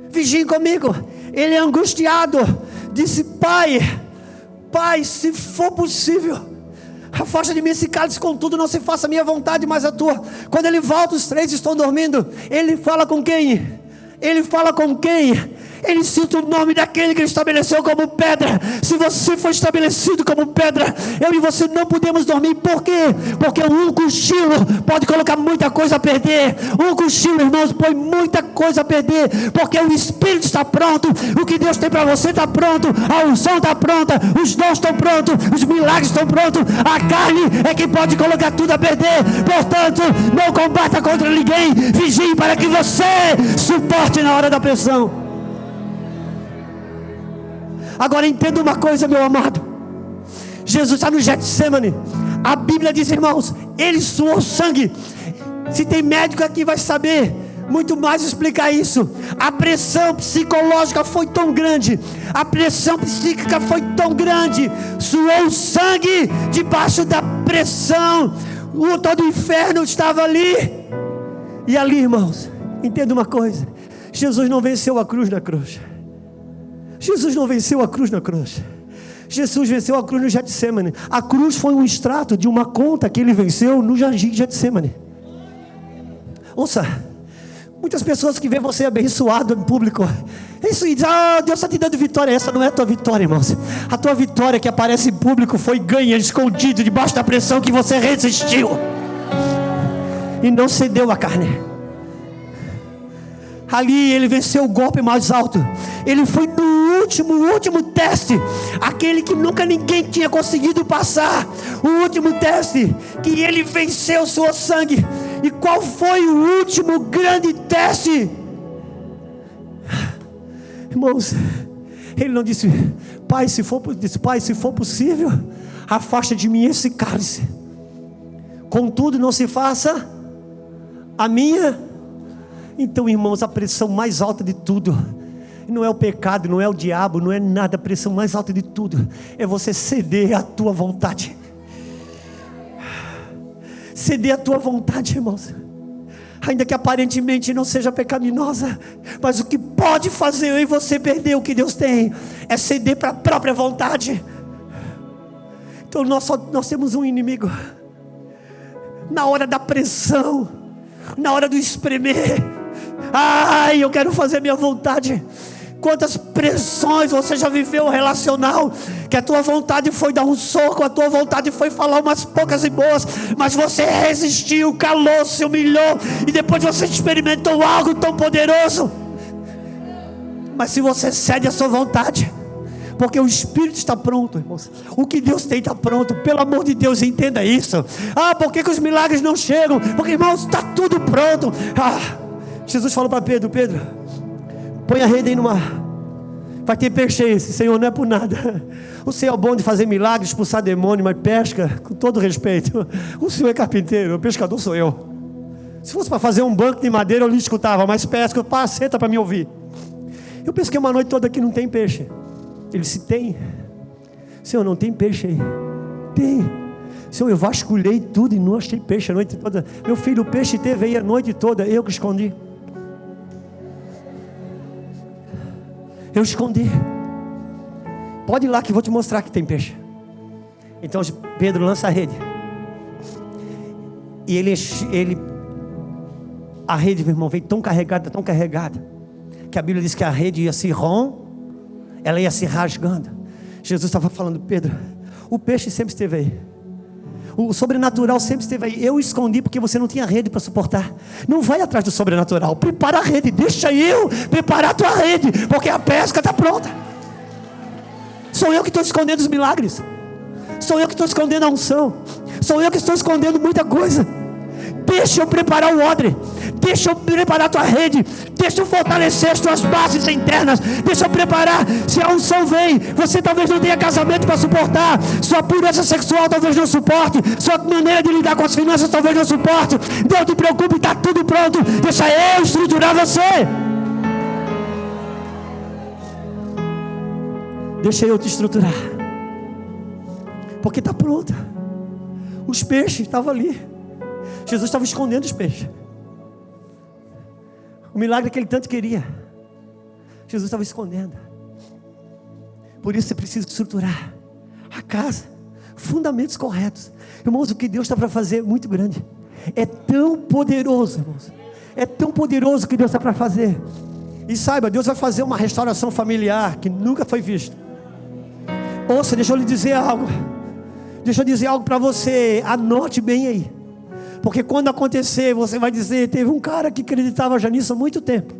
vigiem comigo. Ele é angustiado, disse: Pai, se for possível, afasta de mim esse cálice, contudo não se faça a minha vontade, mas a tua. Quando ele volta, os 3 estão dormindo. Ele fala com quem? Ele cita o nome daquele que ele estabeleceu como pedra. Se você for estabelecido como pedra, eu e você não podemos dormir. Por quê? Porque um cochilo pode colocar muita coisa a perder. Um cochilo, irmãos, põe muita coisa a perder. Porque o Espírito está pronto, o que Deus tem para você está pronto, a unção está pronta, os dons estão prontos, os milagres estão prontos. A carne é que pode colocar tudo a perder. Portanto, não combata contra ninguém, vigie para que você suporte na hora da pressão. Agora entenda uma coisa, meu amado. Jesus está no Getsemane. A Bíblia diz, irmãos, ele suou sangue. Se tem médico aqui vai saber muito mais explicar isso. A pressão psicológica foi tão grande, a pressão psíquica foi tão grande, suou sangue debaixo da pressão. Todo o inferno estava ali. E ali, irmãos, entenda uma coisa: Jesus não venceu a cruz na cruz. Jesus não venceu a cruz na cruz. Jesus venceu a cruz no Getsemane. A cruz foi um extrato de uma conta que ele venceu no jardim de Getsemane. Ouça, muitas pessoas que veem você abençoado em público, isso e dizem: Deus está te dando vitória. Essa não é a tua vitória, irmãos. A tua vitória que aparece em público foi ganha escondido debaixo da pressão que você resistiu e não cedeu à carne. Ali ele venceu o golpe mais alto. Ele foi no último teste, aquele que nunca ninguém tinha conseguido passar. O último teste que ele venceu, suou sangue. E qual foi o último grande teste? Irmãos, ele não disse: Pai, se for possível, afasta de mim esse cálice, contudo não se faça a minha. Então, irmãos, a pressão mais alta de tudo Não é o pecado, não é o diabo, não é nada. A pressão mais alta de tudo é você ceder à tua vontade. Ceder à tua vontade, irmãos. Ainda que aparentemente não seja pecaminosa, mas o que pode fazer eu e você perder o que Deus tem é ceder para a própria vontade. Então nós temos um inimigo. Na hora da pressão, na hora do espremer, ai, eu quero fazer minha vontade. Quantas pressões você já viveu relacional, que a tua vontade foi dar um soco, a tua vontade foi falar umas poucas e boas, mas você resistiu, calou, se humilhou, e depois você experimentou algo tão poderoso. Mas se você cede a sua vontade, porque o Espírito está pronto, irmãos, o que Deus tem está pronto, pelo amor de Deus, entenda isso. Por que os milagres não chegam? Porque, irmãos, está tudo pronto. Jesus falou para Pedro: Pedro, põe a rede aí no mar, vai ter peixe aí. Senhor, não é por nada, o Senhor é bom de fazer milagres, expulsar demônio, mas pesca, com todo respeito, o Senhor é carpinteiro, o pescador sou eu. Se fosse para fazer um banco de madeira eu lhe escutava, mas pesca, senta para me ouvir. Eu pesquei uma noite toda aqui, não tem peixe. Ele disse: tem. Senhor, não tem peixe aí? Tem. Senhor, eu vasculhei tudo e não achei peixe a noite toda. Meu filho, o peixe teve aí a noite toda, eu que escondi. Eu escondi. Pode ir lá que eu vou te mostrar que tem peixe. Então Pedro lança a rede. E a rede, meu irmão, veio tão carregada, que a Bíblia diz que a rede ia se ela ia se rasgando. Jesus estava falando: Pedro, o peixe sempre esteve aí, o sobrenatural sempre esteve aí. Eu escondi porque você não tinha rede para suportar. Não vai atrás do sobrenatural, prepara a rede, deixa eu preparar a tua rede, porque a pesca está pronta. Sou eu que estou escondendo os milagres, sou eu que estou escondendo a unção, sou eu que estou escondendo muita coisa. Deixa eu preparar o odre, deixa eu preparar a tua rede, deixa eu fortalecer as tuas bases internas, deixa eu preparar. Se a unção vem, você talvez não tenha casamento para suportar, sua pureza sexual talvez não suporte, sua maneira de lidar com as finanças talvez não suporte. Não te preocupe, está tudo pronto, deixa eu estruturar você. Deixa eu te estruturar, porque está pronto. Os peixes estavam ali, Jesus estava escondendo os peixes. O milagre que ele tanto queria, Jesus estava escondendo. Por isso você precisa estruturar a casa, fundamentos corretos. Irmãos, o que Deus está para fazer é muito grande. É tão poderoso, irmãos. É tão poderoso o que Deus está para fazer. E saiba, Deus vai fazer uma restauração familiar que nunca foi vista. Ouça, deixa eu lhe dizer algo. Deixa eu dizer algo para você. Anote bem aí. Porque quando acontecer, você vai dizer: teve um cara que acreditava já nisso há muito tempo.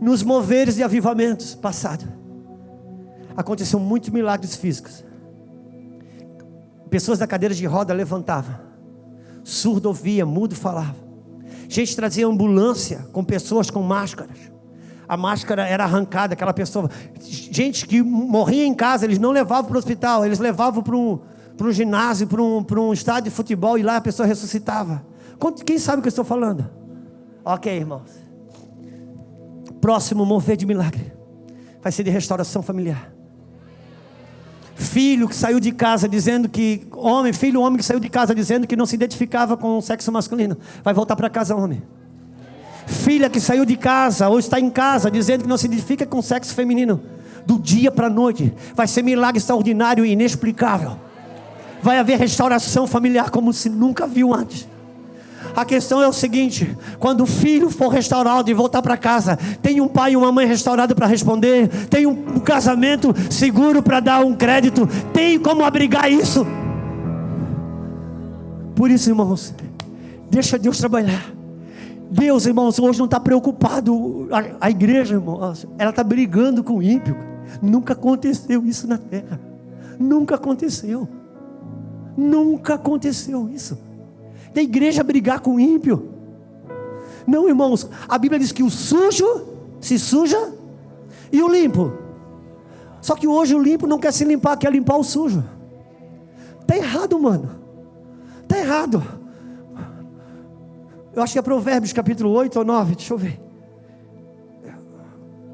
Nos moveres de avivamentos passados, aconteceu muitos milagres físicos. Pessoas da cadeira de roda levantavam, surdo ouvia, mudo falava. Gente trazia ambulância com pessoas com máscaras. A máscara era arrancada, aquela pessoa. Gente que morria em casa, eles não levavam para o hospital, eles levavam para um ginásio, para um estádio de futebol, e lá a pessoa ressuscitava. Quem sabe o que eu estou falando? Ok, irmãos. Próximo mover de milagre vai ser de restauração familiar. Filho que saiu de casa dizendo que homem que saiu de casa dizendo que não se identificava com o sexo masculino, vai voltar para casa homem. Filha que saiu de casa ou está em casa dizendo que não se identifica com o sexo feminino, do dia para a noite vai ser milagre extraordinário e inexplicável. Vai haver restauração familiar como se nunca viu antes. A questão é o seguinte: quando o filho for restaurado e voltar para casa, tem um pai e uma mãe restaurados para responder, tem um casamento seguro para dar um crédito, tem como abrigar isso. Por isso, irmãos, deixa Deus trabalhar. Deus, irmãos, hoje não está preocupado. A igreja, irmãos, ela está brigando com o ímpio. Nunca aconteceu isso na terra. Nunca aconteceu. Nunca aconteceu isso. Da igreja brigar com o ímpio. Não, irmãos, a Bíblia diz que o sujo se suja e o limpo. Só que hoje o limpo não quer se limpar, quer limpar o sujo. Está errado, mano. Está errado. Eu acho que é Provérbios capítulo 8 ou 9, deixa eu ver.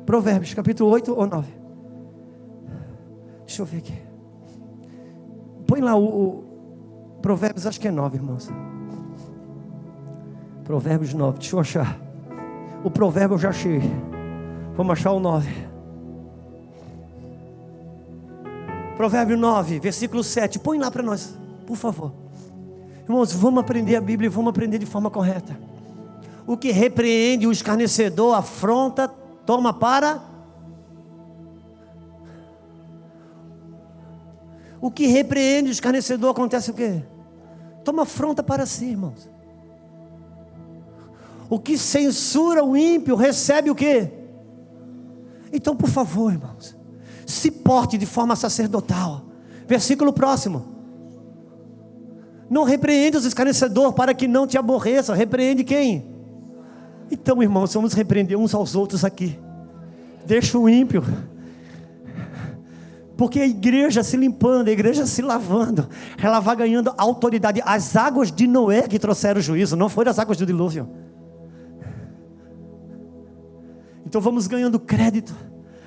Provérbios, capítulo 8 ou 9? Deixa eu ver aqui. Põe lá o Provérbios, acho que é 9, irmãos. Provérbios 9, deixa eu achar. O provérbio eu já achei. Vamos achar o 9. Provérbio 9, versículo 7. Põe lá para nós, por favor. Irmãos, vamos aprender a Bíblia e vamos aprender de forma correta. O que repreende o escarnecedor, afronta, toma para... O que repreende o escarnecedor, acontece o quê? Toma afronta para si, irmãos. O que censura o ímpio, recebe o quê? Então, por favor, irmãos, se porte de forma sacerdotal. Versículo próximo. Não repreende os escarnecedores para que não te aborreça. Repreende quem? Então, irmãos, vamos repreender uns aos outros aqui. Deixa o ímpio. Porque a igreja se limpando, a igreja se lavando, ela vai ganhando autoridade. As águas de Noé que trouxeram o juízo, não foram as águas do dilúvio. Então vamos ganhando crédito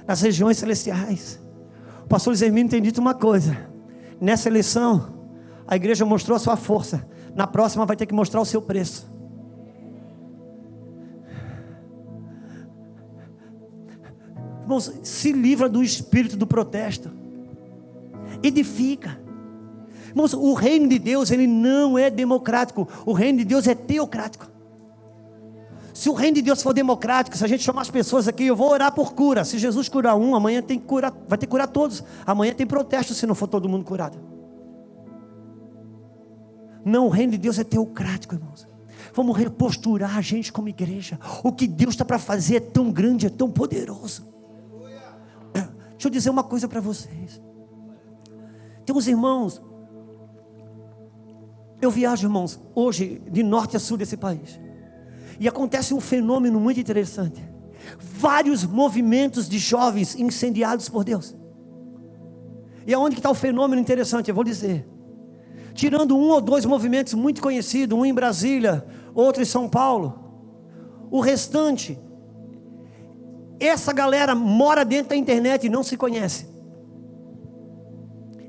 nas regiões celestiais. O pastor Luiz Hermínio tem dito uma coisa: nessa eleição a igreja mostrou a sua força, na próxima vai ter que mostrar o seu preço. Irmãos, se livra do espírito do protesto, edifica. Irmãos, o reino de Deus, ele não é democrático, o reino de Deus é teocrático. Se o reino de Deus for democrático, se a gente chamar as pessoas aqui, eu vou orar por cura. Se Jesus curar um, amanhã tem que curar, vai ter que curar todos. Amanhã tem protesto se não for todo mundo curado. Não, o reino de Deus é teocrático, irmãos. Vamos reposturar a gente como igreja. O que Deus está para fazer é tão grande, é tão poderoso. Deixa eu dizer uma coisa para vocês. Tem uns irmãos, eu viajo, irmãos, hoje de norte a sul desse país, e acontece um fenômeno muito interessante. Vários movimentos de jovens incendiados por Deus. E aonde que está o fenômeno interessante? Eu vou dizer. Tirando um ou dois movimentos muito conhecidos, um em Brasília, outro em São Paulo, o restante, essa galera mora dentro da internet e não se conhece.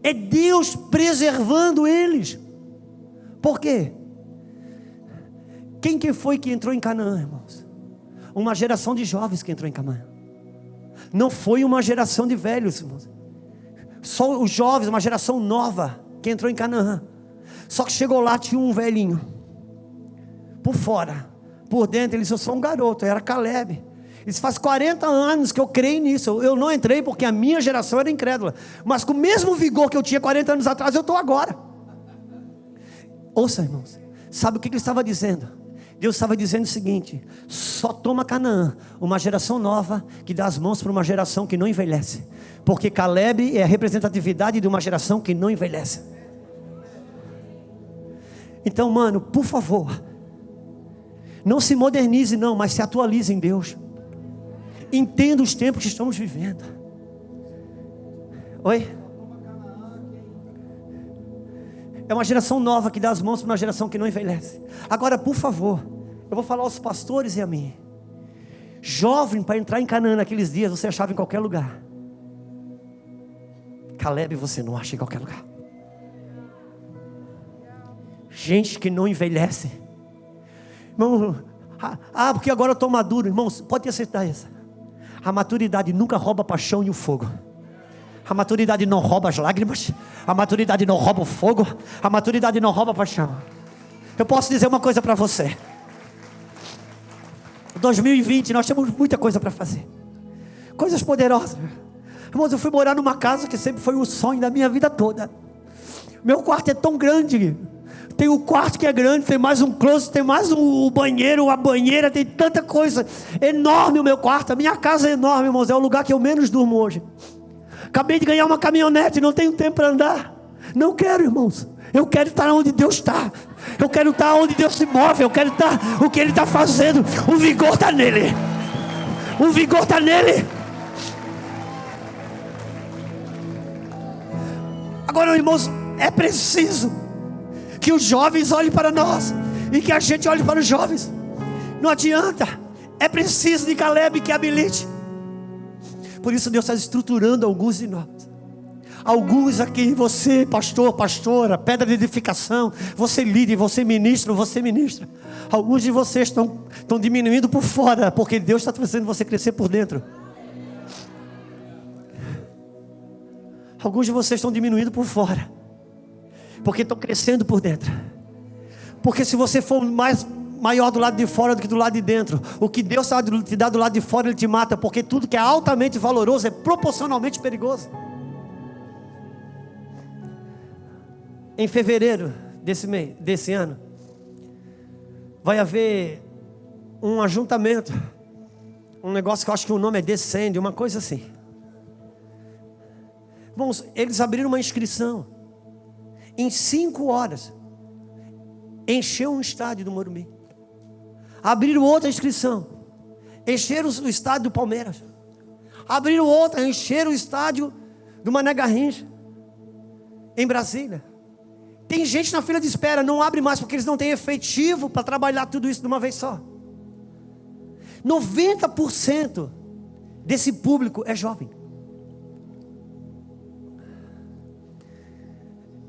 É Deus preservando eles. Por quê? Quem que foi que entrou em Canaã, irmãos? Uma geração de jovens que entrou em Canaã. Não foi uma geração de velhos, irmãos. Só os jovens, uma geração nova que entrou em Canaã. Só que chegou lá, tinha um velhinho por fora. Por dentro ele disse: eu sou um garoto. Era Caleb. Ele disse: faz 40 anos que eu creio nisso. Eu não entrei porque a minha geração era incrédula, mas com o mesmo vigor que eu tinha 40 anos atrás, eu estou agora. Ouça, irmãos, sabe o que ele estava dizendo? Deus estava dizendo o seguinte: só toma Canaã uma geração nova que dá as mãos para uma geração que não envelhece. Porque Caleb é a representatividade de uma geração que não envelhece. Então, mano, por favor, não se modernize não, mas se atualize em Deus. Entenda os tempos que estamos vivendo. Oi? É uma geração nova que dá as mãos para uma geração que não envelhece. Agora, por favor, eu vou falar aos pastores e a mim. Jovem, para entrar em Canaã naqueles dias, você achava em qualquer lugar. Caleb você não acha em qualquer lugar. Gente que não envelhece. Irmão, porque agora eu estou maduro. Irmãos, pode ter certeza essa. A maturidade nunca rouba a paixão e o fogo. A maturidade não rouba as lágrimas. A maturidade não rouba o fogo. A maturidade não rouba a paixão. Eu posso dizer uma coisa para você. 2020 nós temos muita coisa para fazer. Coisas poderosas. Irmãos, eu fui morar numa casa que sempre foi o sonho da minha vida toda. Meu quarto é tão grande. Tem o quarto que é grande, tem mais um closet, tem mais o banheiro, a banheira, tem tanta coisa. Enorme o meu quarto. A minha casa é enorme, irmãos. É o lugar que eu menos durmo hoje. Acabei de ganhar uma caminhonete, não tenho tempo para andar. Não quero, irmãos. Eu quero estar onde Deus está. Eu quero estar onde Deus se move. Eu quero estar o que Ele está fazendo. O vigor está nele. O vigor está nele. Agora, irmãos, é preciso que os jovens olhem para nós e que a gente olhe para os jovens. Não adianta. É preciso de Caleb que habilite. Por isso Deus está estruturando alguns de nós. Alguns aqui, você pastor, pastora, pedra de edificação, você líder, você ministro, você ministra. Alguns de vocês estão diminuindo por fora, porque Deus está fazendo você crescer por dentro. Alguns de vocês estão diminuindo por fora, porque estão crescendo por dentro. Porque se você for maior do lado de fora do que do lado de dentro, o que Deus te dá do lado de fora, Ele te mata. Porque tudo que é altamente valoroso é proporcionalmente perigoso. Em fevereiro desse ano, vai haver um ajuntamento, um negócio que eu acho que o nome é Descende, uma coisa assim. Irmãos, eles abriram uma inscrição. Em 5 horas, encheu um estádio do Morumbi. Abriram outra inscrição, encheram o estádio do Palmeiras. Abriram outra, encheram o estádio do Mané Garrincha, em Brasília. Tem gente na fila de espera, não abre mais porque eles não têm efetivo para trabalhar tudo isso de uma vez só. 90% desse público é jovem.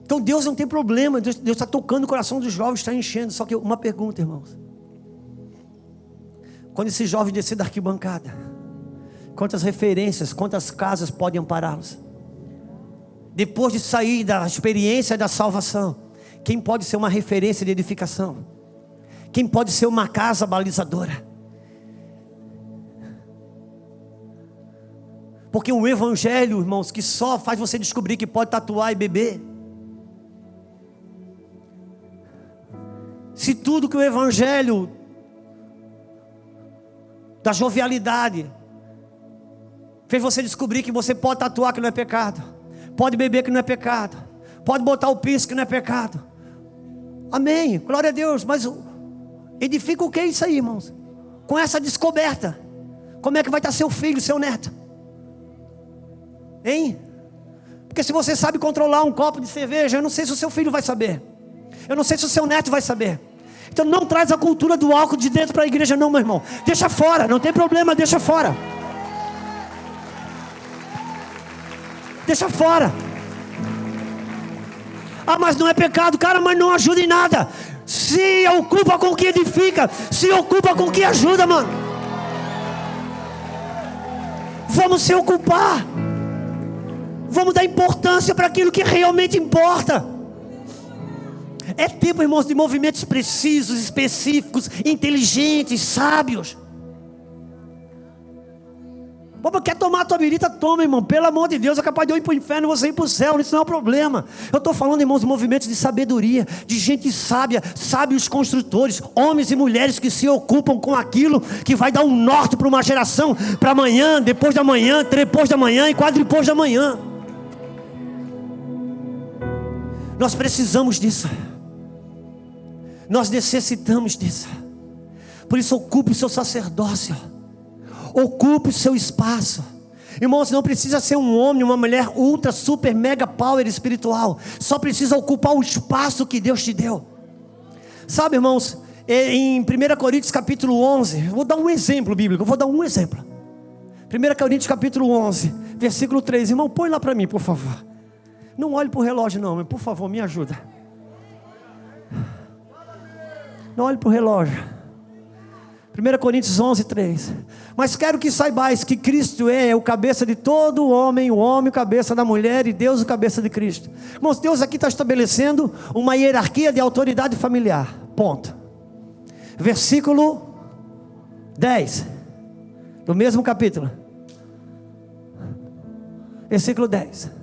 Então Deus não tem problema, Deus está tocando o coração dos jovens, está enchendo. Só que uma pergunta, irmãos: quando esse jovem descer da arquibancada, quantas referências, quantas casas podem ampará-los? Depois de sair da experiência da salvação, quem pode ser uma referência de edificação? Quem pode ser uma casa balizadora? Porque um evangelho, irmãos, que só faz você descobrir que pode tatuar e beber. Se tudo que o evangelho da jovialidade fez você descobrir que você pode tatuar que não é pecado, pode beber que não é pecado, pode botar o piercing que não é pecado. Amém, glória a Deus. Mas edifica o que é isso aí, irmãos? Com essa descoberta, como é que vai estar seu filho, seu neto? Hein? Porque se você sabe controlar um copo de cerveja, eu não sei se o seu filho vai saber, eu não sei se o seu neto vai saber. Então não traz a cultura do álcool de dentro para a igreja não, meu irmão. Deixa fora, não tem problema, deixa fora. Deixa fora. Ah, mas não é pecado, cara, mas não ajuda em nada. Se ocupa com o que edifica, se ocupa com o que ajuda, mano. Vamos se ocupar. Vamos dar importância para aquilo que realmente importa. É tempo, irmãos, de movimentos precisos, específicos, inteligentes, sábios. Pô, quer tomar a tua birita? Toma, irmão. Pelo amor de Deus, é capaz de eu ir para o inferno e você ir para o céu. Isso não é um problema. Eu estou falando, irmãos, de movimentos de sabedoria, de gente sábia, sábios construtores, homens e mulheres que se ocupam com aquilo que vai dar um norte para uma geração, para amanhã, depois da manhã, depois da manhã e quase depois da manhã. Nós precisamos disso. Nós necessitamos disso. Por isso ocupe o seu sacerdócio, ocupe o seu espaço. Irmãos, não precisa ser um homem, uma mulher ultra, super, mega power espiritual. Só precisa ocupar o espaço que Deus te deu. Sabe, irmãos, em 1 Coríntios capítulo 11, vou dar um exemplo bíblico, 1 Coríntios capítulo 11, versículo 3. Irmão, põe lá para mim, por favor. Não olhe para o relógio não, mas por favor, me ajuda. Não olhe para o relógio. 1 Coríntios 11, 3. Mas quero que saibais que Cristo é o cabeça de todo homem, o homem o cabeça da mulher e Deus o cabeça de Cristo. Irmãos, Deus aqui está estabelecendo uma hierarquia de autoridade familiar. Ponto. Versículo 10 do mesmo capítulo. Versículo 10.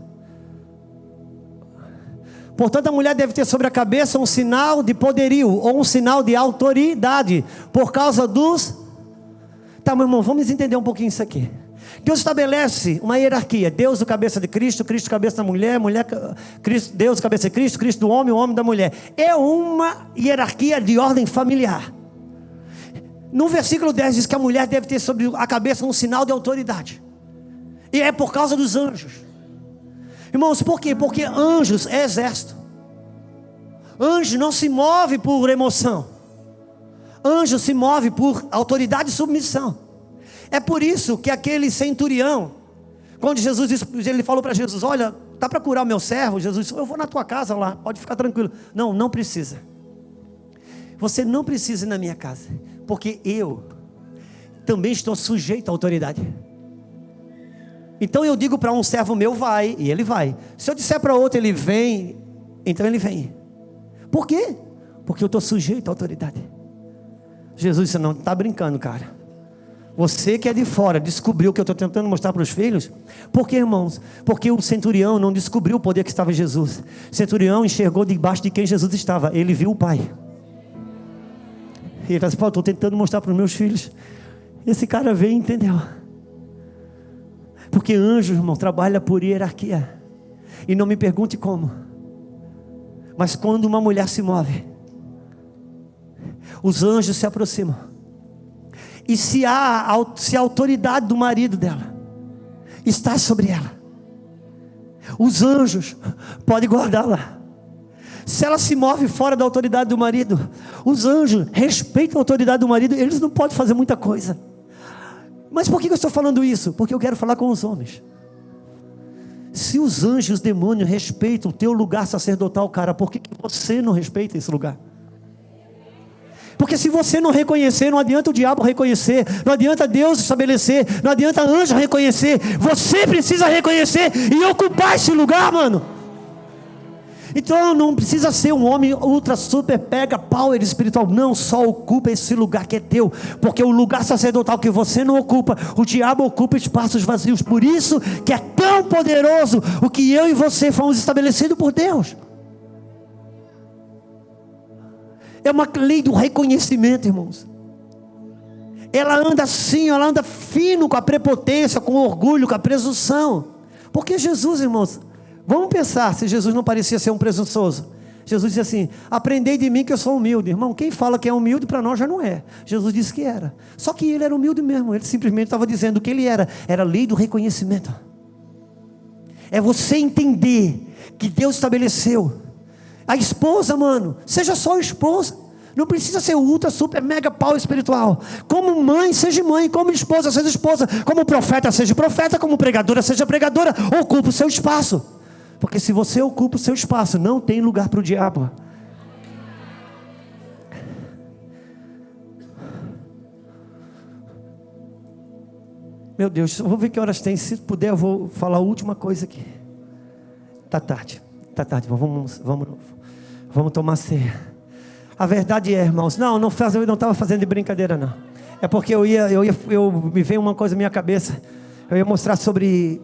Portanto, a mulher deve ter sobre a cabeça um sinal de poderio, ou um sinal de autoridade, por causa dos... Tá, meu irmão, vamos entender um pouquinho isso aqui. Deus estabelece uma hierarquia. Deus o cabeça de Cristo, Cristo cabeça da mulher, Cristo, Deus cabeça de Cristo, Cristo do homem, o homem da mulher. É uma hierarquia de ordem familiar. No versículo 10 diz que a mulher deve ter sobre a cabeça um sinal de autoridade. E é por causa dos anjos. Irmãos, por quê? Porque anjos é exército. Anjo não se move por emoção. Anjo se move por autoridade e submissão. É por isso que aquele centurião, Quando Jesus disse, ele falou para Jesus: olha, está para curar o meu servo? Jesus disse: eu vou na tua casa lá, pode ficar tranquilo. Não, não precisa. Você não precisa ir na minha casa, porque eu também estou sujeito à autoridade. Então eu digo para um servo meu: vai, e ele vai. Se eu disser para outro: ele vem, então ele vem. Por quê? Porque eu estou sujeito à autoridade. Jesus disse: não, está brincando, cara. Você que é de fora descobriu o que eu estou tentando mostrar para os filhos. Por quê, irmãos? Porque o centurião não descobriu o poder que estava em Jesus. O centurião enxergou debaixo de quem Jesus estava. Ele viu o Pai. E ele falou assim: estou tentando mostrar para os meus filhos. Esse cara veio e entendeu. Porque anjo, irmão, trabalha por hierarquia. E não me pergunte como. Mas quando uma mulher se move, os anjos se aproximam. E se a autoridade do marido dela está sobre ela, os anjos podem guardá-la. Se ela se move fora da autoridade do marido, os anjos respeitam a autoridade do marido. Eles não podem fazer muita coisa. Mas por que eu estou falando isso? Porque eu quero falar com os homens. Se os anjos e os demônios respeitam o teu lugar sacerdotal, cara, por que você não respeita esse lugar? Porque se você não reconhecer, não adianta o diabo reconhecer, não adianta Deus estabelecer, não adianta anjo reconhecer. Você precisa reconhecer e ocupar esse lugar, mano. Então não precisa ser um homem ultra super pega power espiritual. Não, só ocupa esse lugar que é teu. Porque o lugar sacerdotal que você não ocupa, o diabo ocupa espaços vazios. Por isso que é tão poderoso o que eu e você fomos estabelecidos por Deus. É uma lei do reconhecimento, irmãos. Ela anda assim, ela anda fino com a prepotência, com o orgulho, com a presunção. Porque Jesus, irmãos, vamos pensar se Jesus não parecia ser um presunçoso. Jesus disse assim: aprendei de mim que eu sou humilde. Irmão, quem fala que é humilde para nós já não é. Jesus disse que era. Só que ele era humilde mesmo. Ele simplesmente estava dizendo o que ele era. Era a lei do reconhecimento. É você entender que Deus estabeleceu. A esposa, mano, seja só esposa. Não precisa ser ultra, super, mega pau espiritual. Como mãe, seja mãe. Como esposa, seja esposa. Como profeta, seja profeta. Como pregadora, seja pregadora. Ocupa o seu espaço. Porque se você ocupa o seu espaço, não tem lugar para o diabo. Meu Deus, eu vou ver que horas tem. Se puder, eu vou falar a última coisa aqui. Tá tarde. Vamos tomar ceia. A verdade é, irmãos, eu não estava fazendo de brincadeira, não. É porque me veio uma coisa na minha cabeça. Eu ia mostrar sobre...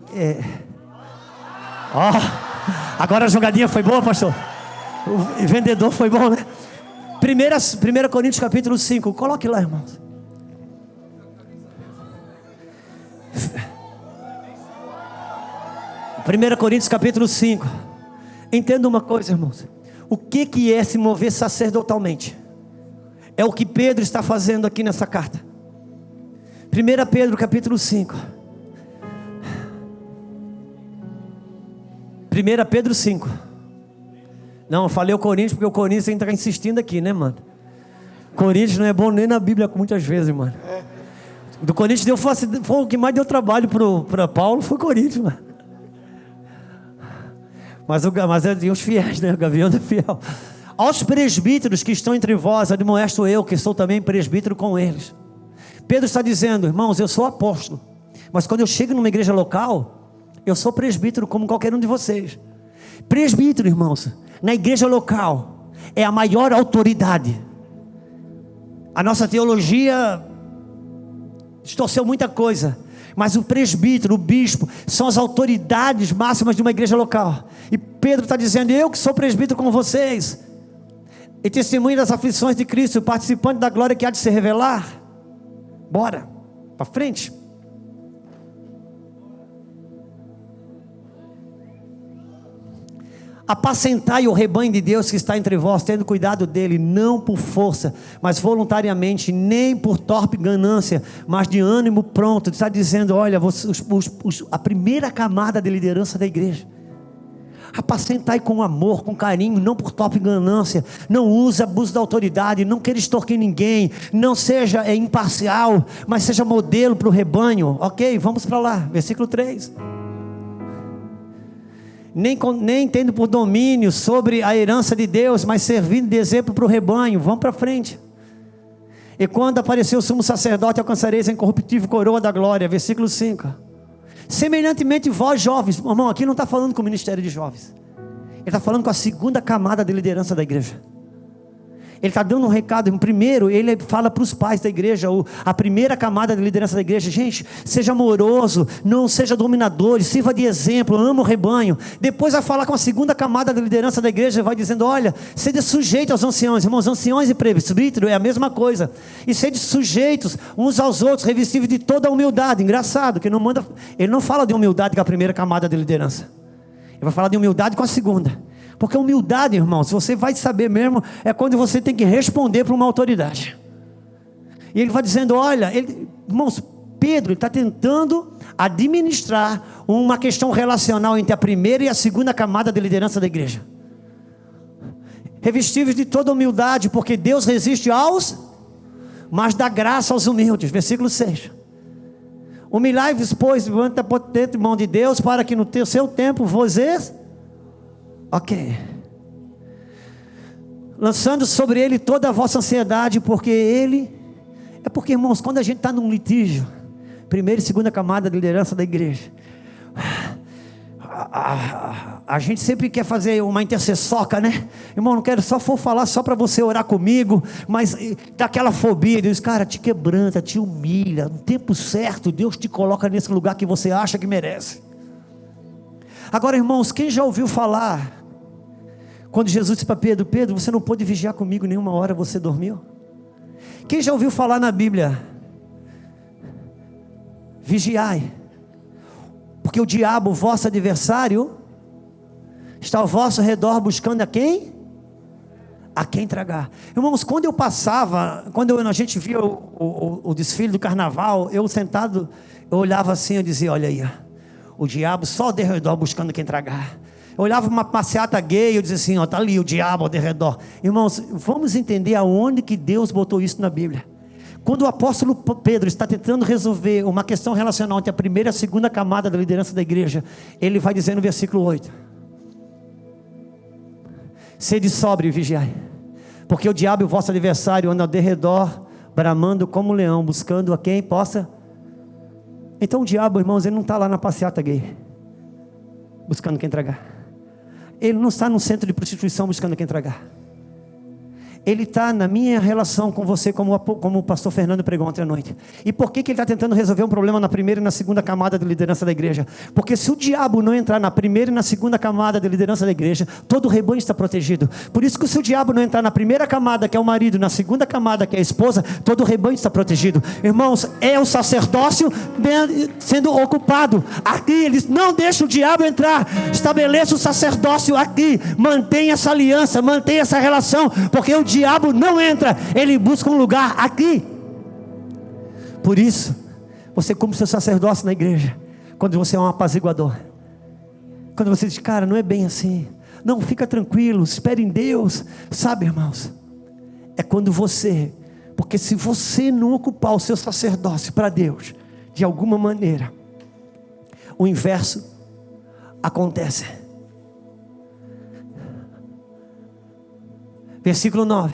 agora a jogadinha foi boa, pastor. O vendedor foi bom, né? 1 Coríntios capítulo 5. Coloque lá, irmãos. Primeira Coríntios capítulo 5. Entenda uma coisa, irmãos. O que é se mover sacerdotalmente? É o que Pedro está fazendo aqui nessa carta. 1 Pedro capítulo 5. 1 Pedro 5. Não, eu falei o Coríntios porque o Coríntios ainda está insistindo aqui, né, mano? Coríntios não é bom nem na Bíblia muitas vezes, mano. Do Coríntios foi o que mais deu trabalho para Paulo, foi Coríntios, mano. Mas é os fiéis, né? O gavião é fiel. Aos presbíteros que estão entre vós, admoesto eu, que sou também presbítero com eles. Pedro está dizendo: irmãos, eu sou apóstolo, mas quando eu chego numa igreja local, eu sou presbítero como qualquer um de vocês. Presbítero, irmãos, na igreja local, é a maior autoridade. A nossa teologia distorceu muita coisa, mas o presbítero, o bispo, são as autoridades máximas de uma igreja local. E Pedro está dizendo: eu que sou presbítero com vocês, e testemunho das aflições de Cristo, participante da glória que há de se revelar. Bora, para frente. Apacentai o rebanho de Deus que está entre vós, tendo cuidado dele, não por força, mas voluntariamente, nem por torpe ganância, mas de ânimo pronto. Está dizendo: olha, a primeira camada de liderança da igreja, apacentai com amor, com carinho, não por torpe ganância. Não use abuso da autoridade, não queira extorquir ninguém, não seja imparcial, mas seja modelo para o rebanho. Ok, vamos para lá, versículo 3. nem tendo por domínio sobre a herança de Deus, mas servindo de exemplo para o rebanho. Vamos para frente. E quando apareceu o sumo sacerdote, alcançareis a incorruptível coroa da glória. Versículo 5. Semelhantemente vós jovens, irmão, aqui não está falando com o ministério de jovens, ele está falando com a segunda camada de liderança da igreja. Ele está dando um recado. Primeiro, ele fala para os pais da igreja, a primeira camada de liderança da igreja: gente, seja amoroso, não seja dominador, sirva de exemplo, ama o rebanho. Depois vai falar com a segunda camada de liderança da igreja, vai dizendo: olha, sede sujeito aos anciãos. Irmãos, anciões e presbítero é a mesma coisa. E sede sujeitos uns aos outros, revestidos de toda a humildade. Engraçado, que ele não fala de humildade com a primeira camada de liderança, ele vai falar de humildade com a segunda. Porque humildade, irmãos, você vai saber mesmo, é quando você tem que responder para uma autoridade. E ele vai dizendo: olha, irmãos, Pedro está tentando administrar uma questão relacional entre a primeira e a segunda camada de liderança da igreja. Revestíveis de toda humildade, porque Deus resiste aos, mas dá graça aos humildes. Versículo 6. Humilhai-vos, pois, diante da potente mão de Deus, para que no seu tempo vocês... Ok. Lançando sobre ele toda a vossa ansiedade, porque ele... É porque, irmãos, quando a gente está num litígio, primeira e segunda camada de liderança da igreja, a gente sempre quer fazer uma intercessoca, né? Irmão, não quero só falar só para você orar comigo, mas daquela fobia, Deus, cara, te quebranta, te humilha, no tempo certo, Deus te coloca nesse lugar que você acha que merece. Agora, irmãos, quem já ouviu falar, quando Jesus disse para Pedro: Pedro, você não pôde vigiar comigo nenhuma hora, você dormiu? Quem já ouviu falar na Bíblia: vigiai, porque o diabo, vosso adversário, está ao vosso redor buscando a quem? A quem tragar. Irmãos, quando eu passava, a gente via o desfile do carnaval, eu sentado, eu olhava assim, eu dizia: olha aí, o diabo só ao redor buscando quem tragar. Eu olhava uma passeata gay, eu dizia assim: ó, tá ali o diabo ao redor. Irmãos, vamos entender aonde que Deus botou isso na Bíblia. Quando o apóstolo Pedro está tentando resolver uma questão relacional entre a primeira e a segunda camada da liderança da igreja, ele vai dizer no versículo 8: sede sóbrio e vigiai, porque o diabo, o vosso adversário, anda ao derredor, bramando como um leão, buscando a quem possa. Então o diabo, irmãos, ele não está lá na passeata gay buscando quem tragar. Ele não está no centro de prostituição buscando quem tragar. Ele está na minha relação com você, como o pastor Fernando pregou ontem à noite. E por que ele está tentando resolver um problema na primeira e na segunda camada de liderança da igreja? Porque se o diabo não entrar na primeira e na segunda camada de liderança da igreja, todo o rebanho está protegido. Por isso que se o diabo não entrar na primeira camada, que é o marido, na segunda camada, que é a esposa, todo o rebanho está protegido. Irmãos, é o sacerdócio sendo ocupado. Aqui eles não deixam o diabo entrar. Estabeleça o sacerdócio aqui. Mantenha essa aliança, mantenha essa relação, porque o diabo não entra, ele busca um lugar aqui. Por isso, você cumpre seu sacerdócio na igreja, quando você é um apaziguador, quando você diz: cara, não é bem assim, não, fica tranquilo, espere em Deus. Sabe, irmãos, é quando porque se você não ocupar o seu sacerdócio para Deus, de alguma maneira, o inverso acontece. Versículo 9: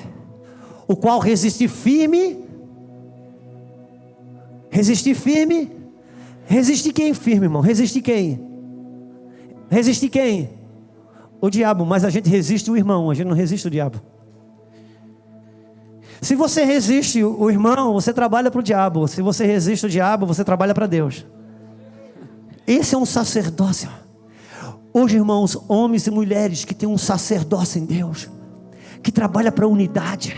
o qual resistir firme, resistir quem firme, irmão? Resistir quem? O diabo. Mas a gente resiste o irmão, a gente não resiste o diabo. Se você resiste o irmão, você trabalha para o diabo. Se você resiste o diabo, você trabalha para Deus. Esse é um sacerdócio. Hoje, irmãos, homens e mulheres que têm um sacerdócio em Deus, que trabalha para a unidade,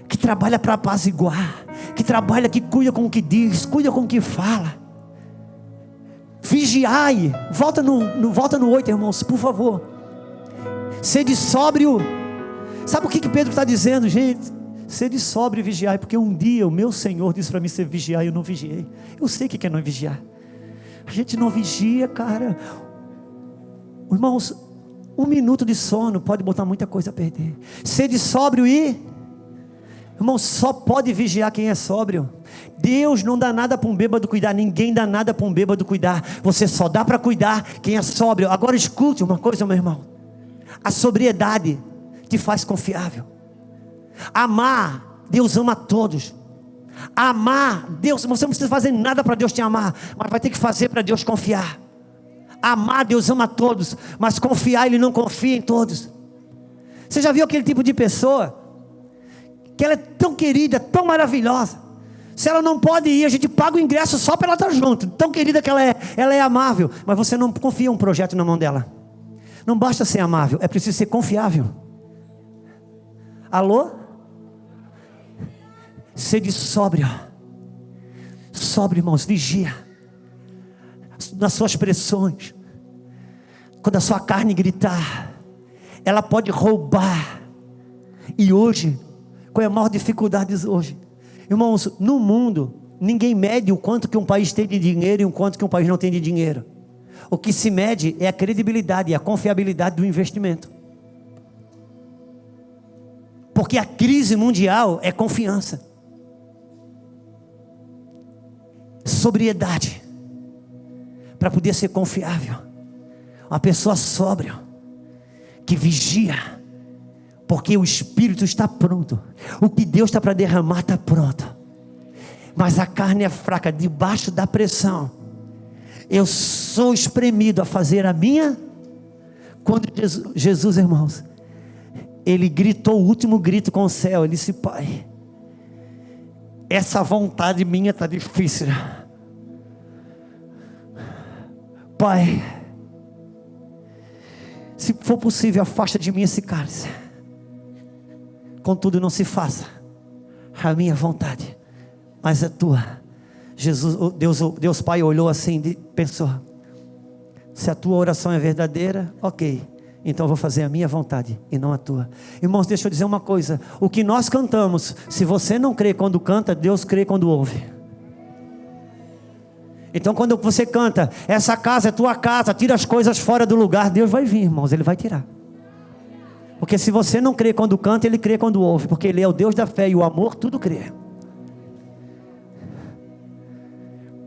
que trabalha para apaziguar, que trabalha, que cuida com o que diz, cuida com o que fala. Vigiai. Volta no 8, irmãos, por favor. Sede sóbrio. Sabe o que Pedro está dizendo, gente? Sede sóbrio e vigiai, porque um dia o meu Senhor disse para mim ser vigiar e eu não vigiei. Eu sei o que é não vigiar. A gente não vigia, cara. Irmãos, 1 minuto de sono pode botar muita coisa a perder. Sede sóbrio e Irmão, só pode vigiar quem é sóbrio. Deus não dá nada para um bêbado cuidar. Ninguém dá nada para um bêbado cuidar. Você só dá para cuidar quem é sóbrio. Agora escute uma coisa, meu irmão. A sobriedade te faz confiável. Amar, Deus ama a todos. Amar, Deus, você não precisa fazer nada para Deus te amar, mas vai ter que fazer para Deus confiar. Amar, Deus ama a todos, mas confiar, Ele não confia em todos. Você já viu aquele tipo de pessoa que ela é tão querida, tão maravilhosa, se ela não pode ir, a gente paga o ingresso só para ela estar junto, tão querida que ela é amável, mas você não confia um projeto na mão dela. Não basta ser amável, é preciso ser confiável. Alô? Sede sóbrio, irmãos, vigia nas suas pressões. Quando a sua carne gritar, ela pode roubar. E hoje, qual é a maior dificuldade hoje? Irmãos, no mundo, ninguém mede o quanto que um país tem de dinheiro e o quanto que um país não tem de dinheiro. O que se mede é a credibilidade e a confiabilidade do investimento. Porque a crise mundial é confiança. Sobriedade, para poder ser confiável. Uma pessoa sóbria, que vigia, porque o Espírito está pronto, o que Deus está para derramar está pronto, mas a carne é fraca, debaixo da pressão. Eu sou espremido a fazer a minha. Quando Jesus, irmãos, Ele gritou o último grito com o céu, Ele disse: Pai, essa vontade minha está difícil. Pai, se for possível, afasta de mim esse cálice. Contudo, não se faça a minha vontade, mas a tua. Deus Pai olhou assim e pensou: se a tua oração é verdadeira, ok, então eu vou fazer a minha vontade e não a tua. Irmãos, deixa eu dizer uma coisa: o que nós cantamos, se você não crê quando canta, Deus crê quando ouve. Então quando você canta, essa casa é tua casa, tira as coisas fora do lugar, Deus vai vir, irmãos, Ele vai tirar. Porque se você não crê quando canta, Ele crê quando ouve, porque Ele é o Deus da fé e o amor, tudo crê.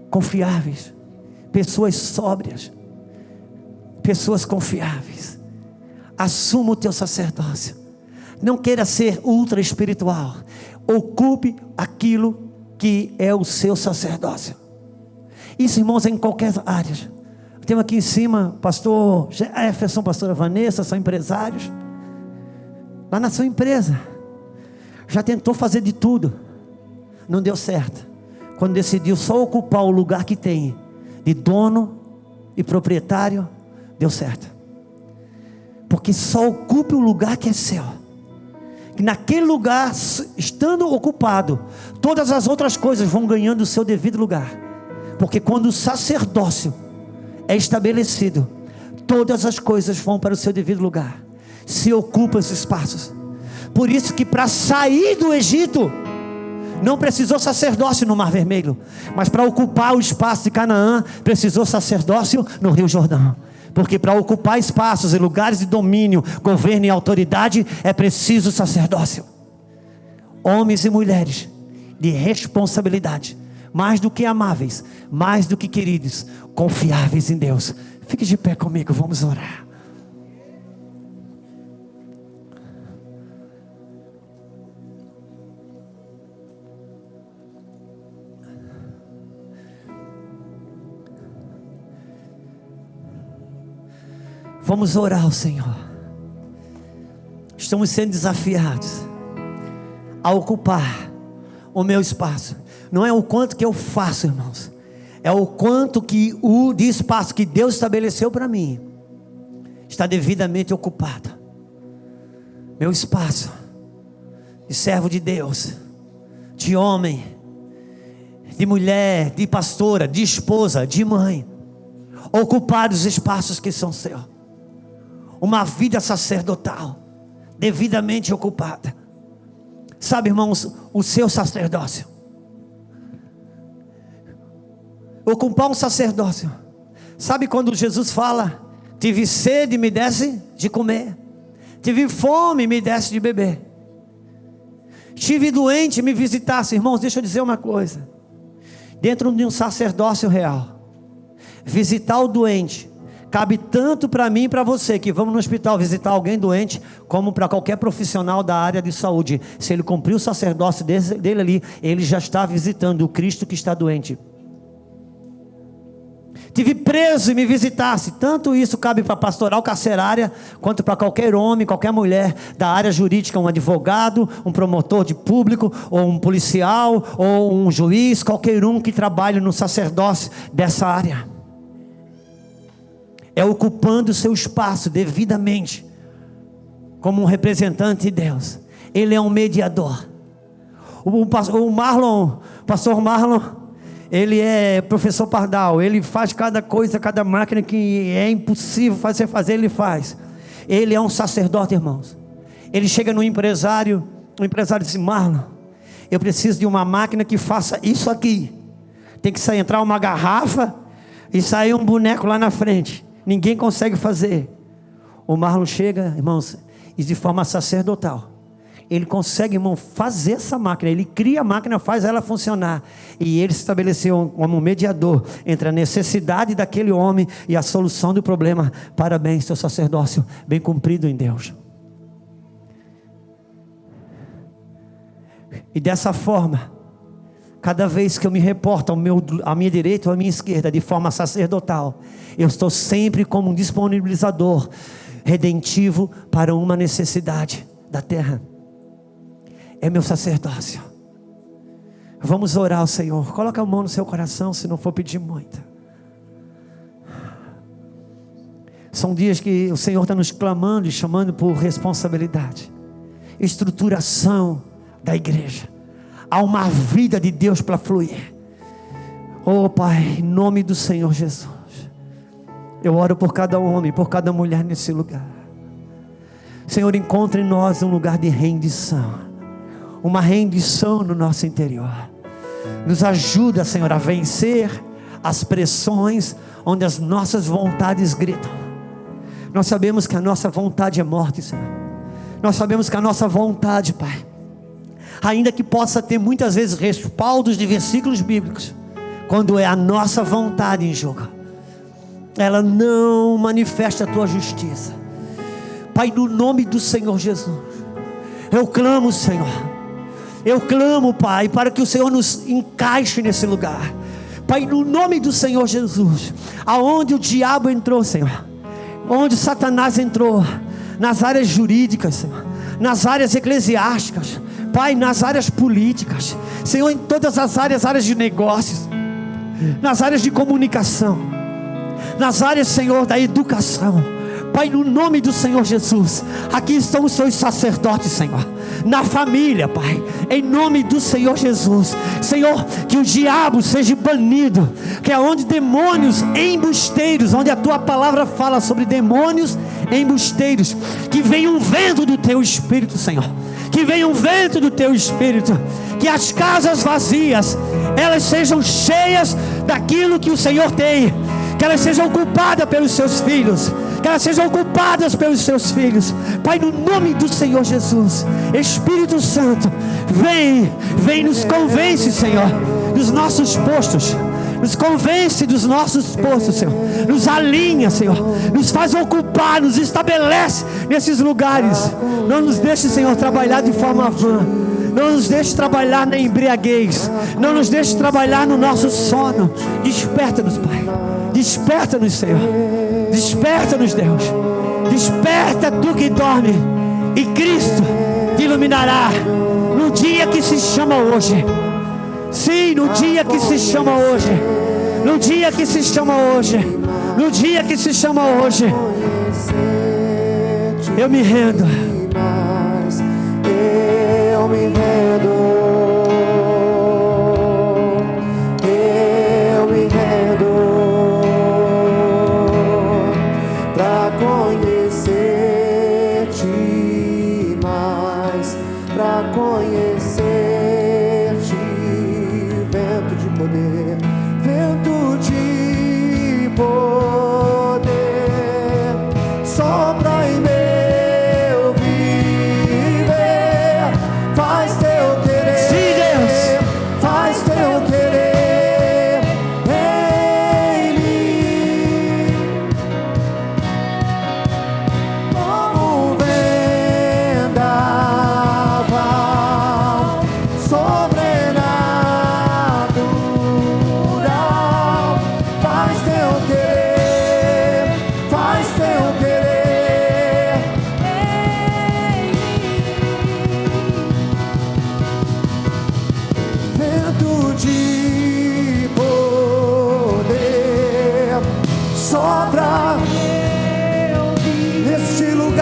Confiáveis, pessoas sóbrias, pessoas confiáveis. Assuma o teu sacerdócio. Não queira ser ultra espiritual. Ocupe aquilo que é o seu sacerdócio. Isso, irmãos, é em qualquer área. Temos aqui em cima pastor Jefferson, pastora Vanessa, são empresários. Lá na sua empresa, já tentou fazer de tudo, não deu certo. Quando decidiu só ocupar o lugar que tem de dono e proprietário, deu certo. Porque só ocupe o lugar que é seu. Que naquele lugar, estando ocupado, todas as outras coisas vão ganhando o seu devido lugar. Porque quando o sacerdócio é estabelecido, todas as coisas vão para o seu devido lugar. Se ocupa esses espaços. Por isso que para sair do Egito, não precisou sacerdócio no Mar Vermelho, mas para ocupar o espaço de Canaã, precisou sacerdócio no Rio Jordão. Porque para ocupar espaços e lugares de domínio, governo e autoridade, é preciso sacerdócio. Homens e mulheres de responsabilidade, mais do que amáveis, mais do que queridos, confiáveis em Deus. Fique de pé comigo, vamos orar. Vamos orar ao Senhor. Estamos sendo desafiados a ocupar o meu espaço. Não é o quanto que eu faço, irmãos, é o quanto que de espaço que Deus estabeleceu para mim está devidamente ocupado. Meu espaço de servo de Deus, de homem, de mulher, de pastora, de esposa, de mãe. Ocupar os espaços que são seus. Uma vida sacerdotal devidamente ocupada. Sabe, irmãos, o seu sacerdócio. Ocupar um sacerdócio. Sabe quando Jesus fala: tive sede, me desse de comer, tive fome, me desse de beber. estive doente, me visitasse. Irmãos, deixa eu dizer uma coisa. Dentro de um sacerdócio real, visitar o doente cabe tanto para mim e para você, que vamos no hospital visitar alguém doente, como para qualquer profissional da área de saúde. Se ele cumprir o sacerdócio dele ali, ele já está visitando o Cristo que está doente. Tive preso e me visitasse. Tanto isso cabe para a pastoral carcerária, quanto para qualquer homem, qualquer mulher da área jurídica, um advogado, um promotor de público, ou um policial, ou um juiz, qualquer um que trabalhe no sacerdócio dessa área. É ocupando o seu espaço devidamente, como um representante de Deus. Ele é um mediador. O pastor Marlon, ele é professor Pardal. Ele faz cada coisa, cada máquina que é impossível fazer, ele faz. Ele é um sacerdote, irmãos. Ele chega no empresário, o empresário diz: Marlon, eu preciso de uma máquina que faça isso aqui. Tem que entrar uma garrafa e sair um boneco lá na frente. Ninguém consegue fazer. O Marlon chega, irmãos, e de forma sacerdotal, ele consegue, irmão, fazer essa máquina. Ele cria a máquina, faz ela funcionar. E ele se estabeleceu como mediador entre a necessidade daquele homem e a solução do problema. Parabéns, seu sacerdócio bem cumprido em Deus. E dessa forma, cada vez que eu me reporto à minha direita ou à minha esquerda, de forma sacerdotal, eu estou sempre como um disponibilizador redentivo para uma necessidade da terra. É meu sacerdócio. Vamos orar ao Senhor. Coloca a mão no seu coração, se não for pedir muito. São dias que o Senhor está nos clamando e chamando por responsabilidade, estruturação da igreja. Há uma vida de Deus para fluir. Oh Pai, em nome do Senhor Jesus, eu oro por cada homem, por cada mulher nesse lugar. Senhor, encontre em nós um lugar de rendição, uma rendição no nosso interior. Nos ajuda, Senhor, a vencer as pressões onde as nossas vontades gritam. Nós sabemos que a nossa vontade é morte, Senhor. Nós sabemos que a nossa vontade, Pai, ainda que possa ter muitas vezes respaldos de versículos bíblicos, quando é a nossa vontade em jogo, ela não manifesta a tua justiça. Pai, no nome do Senhor Jesus, eu clamo, Senhor, eu clamo, Pai, para que o Senhor nos encaixe nesse lugar. Pai, no nome do Senhor Jesus, aonde o diabo entrou, Senhor, onde Satanás entrou, nas áreas jurídicas, Senhor, nas áreas eclesiásticas, Pai, nas áreas políticas, Senhor, em todas as áreas de negócios, nas áreas de comunicação, nas áreas, Senhor, da educação. Pai, no nome do Senhor Jesus, aqui estão os seus sacerdotes, Senhor, na família, Pai, em nome do Senhor Jesus. Senhor, que o diabo seja banido, que é onde demônios embusteiros, onde a tua palavra fala sobre demônios embusteiros, que venha um vento do teu Espírito, Senhor, que venha um vento do teu Espírito, que as casas vazias, elas sejam cheias daquilo que o Senhor tem, que elas sejam ocupadas pelos seus filhos, que elas sejam ocupadas pelos seus filhos. Pai, no nome do Senhor Jesus, Espírito Santo, vem nos convence, Senhor, dos nossos postos, nos convence dos nossos postos, Senhor, nos alinha, Senhor, nos faz ocupar, nos estabelece nesses lugares. Não nos deixe, Senhor, trabalhar de forma vã, não nos deixe trabalhar na embriaguez, não nos deixe trabalhar no nosso sono. Desperta-nos, Pai, desperta-nos, Senhor, desperta-nos, Deus, desperta tu que dorme, e Cristo te iluminará no dia que se chama hoje. Sim, no dia que se chama hoje, no dia que se chama hoje, no dia que se chama hoje, eu me rendo, eu me rendo, eu me rendo, pra conhecer-te mais, pra conhecer-te. Vento de poder, vento de poder, sopra em meu viver, faz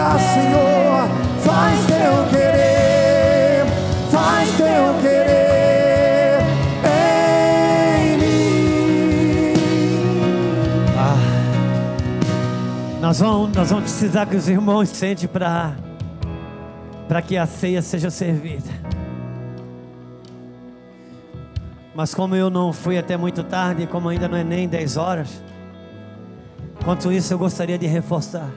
Diga, Senhor, faz teu querer, faz teu querer em mim. Nós vamos precisar que os irmãos sentem para que a ceia seja servida. Mas como eu não fui até muito tarde, como ainda não é nem 10 horas, quanto isso eu gostaria de reforçar.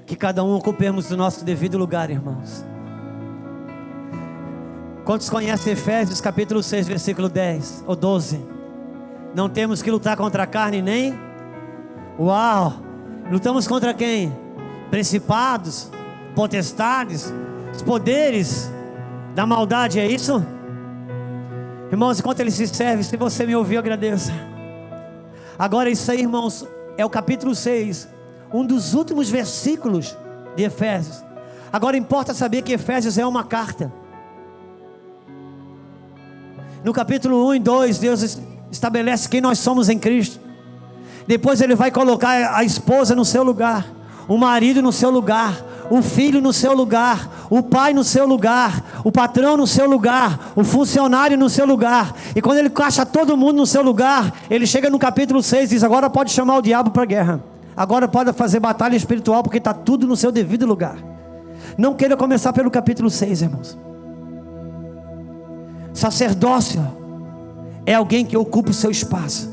Que cada um ocupemos o nosso devido lugar, irmãos. Quantos conhecem Efésios capítulo 6, versículo 10 ou 12? Não temos que lutar contra a carne nem... Uau! Lutamos contra quem? Principados, potestades, os poderes da maldade, é isso? Irmãos, enquanto ele se serve, se você me ouviu, agradeça. Agora isso aí, irmãos, é o capítulo 6, um dos últimos versículos de Efésios. Agora importa saber que Efésios é uma carta. No capítulo 1 e 2, Deus estabelece quem nós somos em Cristo. Depois ele vai colocar a esposa no seu lugar, o marido no seu lugar, o filho no seu lugar, o pai no seu lugar, o patrão no seu lugar, o funcionário no seu lugar. E quando ele encaixa todo mundo no seu lugar, ele chega no capítulo 6 e diz: agora pode chamar o diabo para a guerra, agora pode fazer batalha espiritual, porque está tudo no seu devido lugar. Não queira começar pelo capítulo 6, irmãos. Sacerdócio é alguém que ocupa o seu espaço.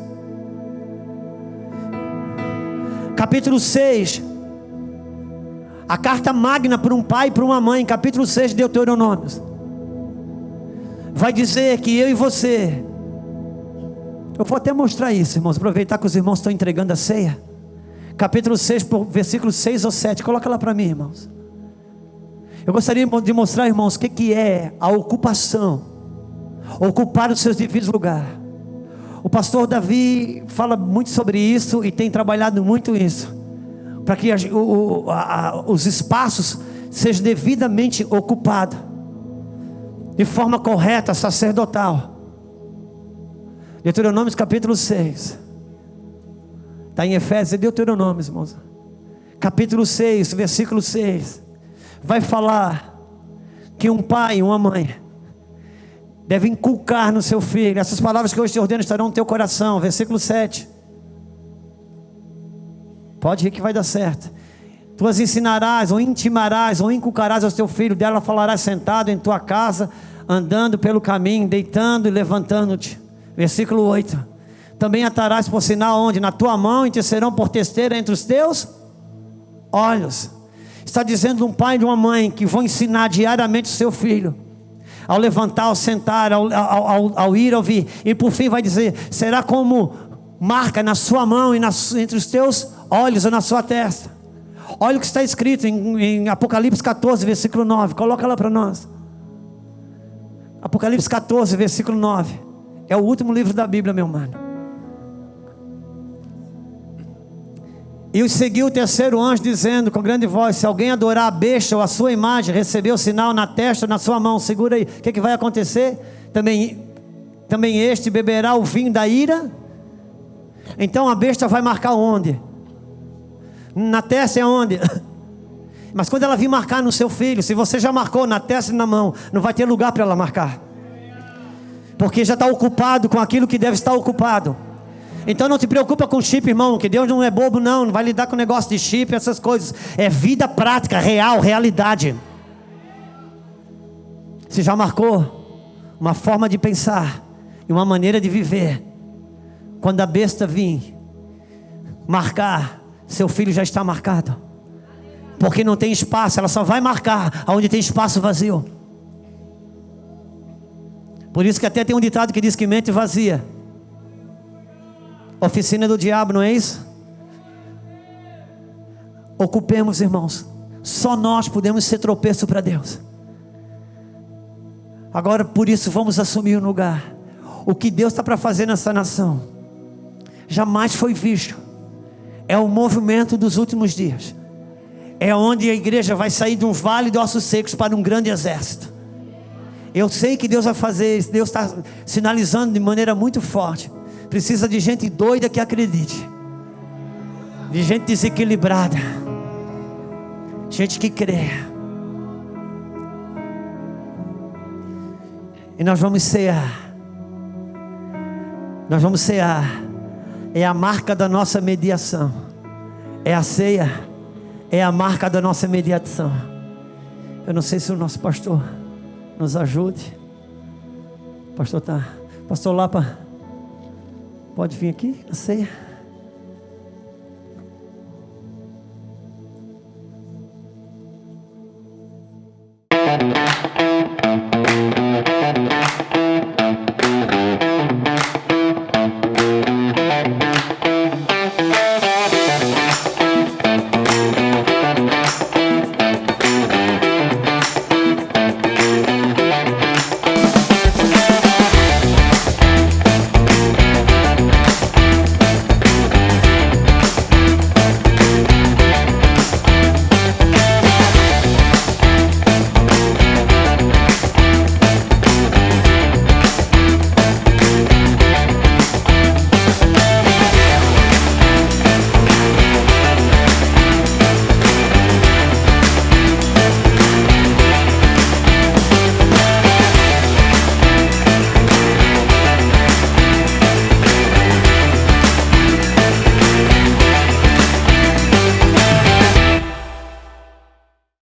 Capítulo 6, a carta magna para um pai e para uma mãe, capítulo 6 de Deuteronômio, vai dizer que eu e você, eu vou até mostrar isso, irmãos, aproveitar que os irmãos estão entregando a ceia. Capítulo 6, versículos 6 ou 7, coloca lá para mim, irmãos. Eu gostaria de mostrar, irmãos, o que é a ocupação, ocupar os seus devidos lugares. O pastor Davi fala muito sobre isso e tem trabalhado muito isso, para que os espaços sejam devidamente ocupados, de forma correta, sacerdotal. Deuteronômio capítulo 6, está em Efésios e Deuteronômio, irmãos. Capítulo 6, versículo 6, vai falar que um pai e uma mãe deve inculcar no seu filho. Essas palavras que hoje te ordeno estarão no teu coração. Versículo 7. Pode ir que vai dar certo. Tu as ensinarás, ou intimarás, ou inculcarás ao teu filho. Dela falarás sentado em tua casa, andando pelo caminho, deitando e levantando-te. Versículo 8. Também atarás por sinal onde? Na tua mão, e te serão por testeira entre os teus olhos. Está dizendo um pai e de uma mãe que vão ensinar diariamente o seu filho, ao levantar, ao sentar, ao ir, ao vir. E por fim vai dizer: será como marca na sua mão e entre os teus olhos ou na sua testa. Olha o que está escrito em Apocalipse 14, versículo 9. Coloca lá para nós. Apocalipse 14, versículo 9. É o último livro da Bíblia, meu mano. E os seguiu o terceiro anjo, dizendo com grande voz: se alguém adorar a besta ou a sua imagem, receber o sinal na testa ou na sua mão. Segura aí, o que vai acontecer? Também este beberá o vinho da ira. Então a besta vai marcar onde? Na testa é onde? Mas quando ela vir marcar no seu filho, se você já marcou na testa e na mão, não vai ter lugar para ela marcar, porque já está ocupado com aquilo que deve estar ocupado. Então não te preocupa com chip, irmão, que Deus não é bobo, não vai lidar com negócio de chip, essas coisas. É vida prática, real, realidade. Você já marcou uma forma de pensar e uma maneira de viver. Quando a besta vir marcar, seu filho já está marcado, porque não tem espaço. Ela só vai marcar onde tem espaço vazio. Por isso que até tem um ditado que diz que mente vazia, oficina do diabo, não é isso? Ocupemos, irmãos. Só nós podemos ser tropeço para Deus. Agora, por isso, vamos assumir o lugar. O que Deus está para fazer nessa nação jamais foi visto. É o movimento dos últimos dias. É onde a igreja vai sair de um vale de ossos secos para um grande exército. Eu sei que Deus vai fazer isso. Deus está sinalizando de maneira muito forte. Precisa de gente doida que acredite. Vi gente desequilibrada, gente que crê. E nós vamos cear. Nós vamos cear. É a marca da nossa mediação. É a ceia. É a marca da nossa mediação. Eu não sei se o nosso pastor nos ajude. Pastor Lapa, pode vir aqui, a ceia.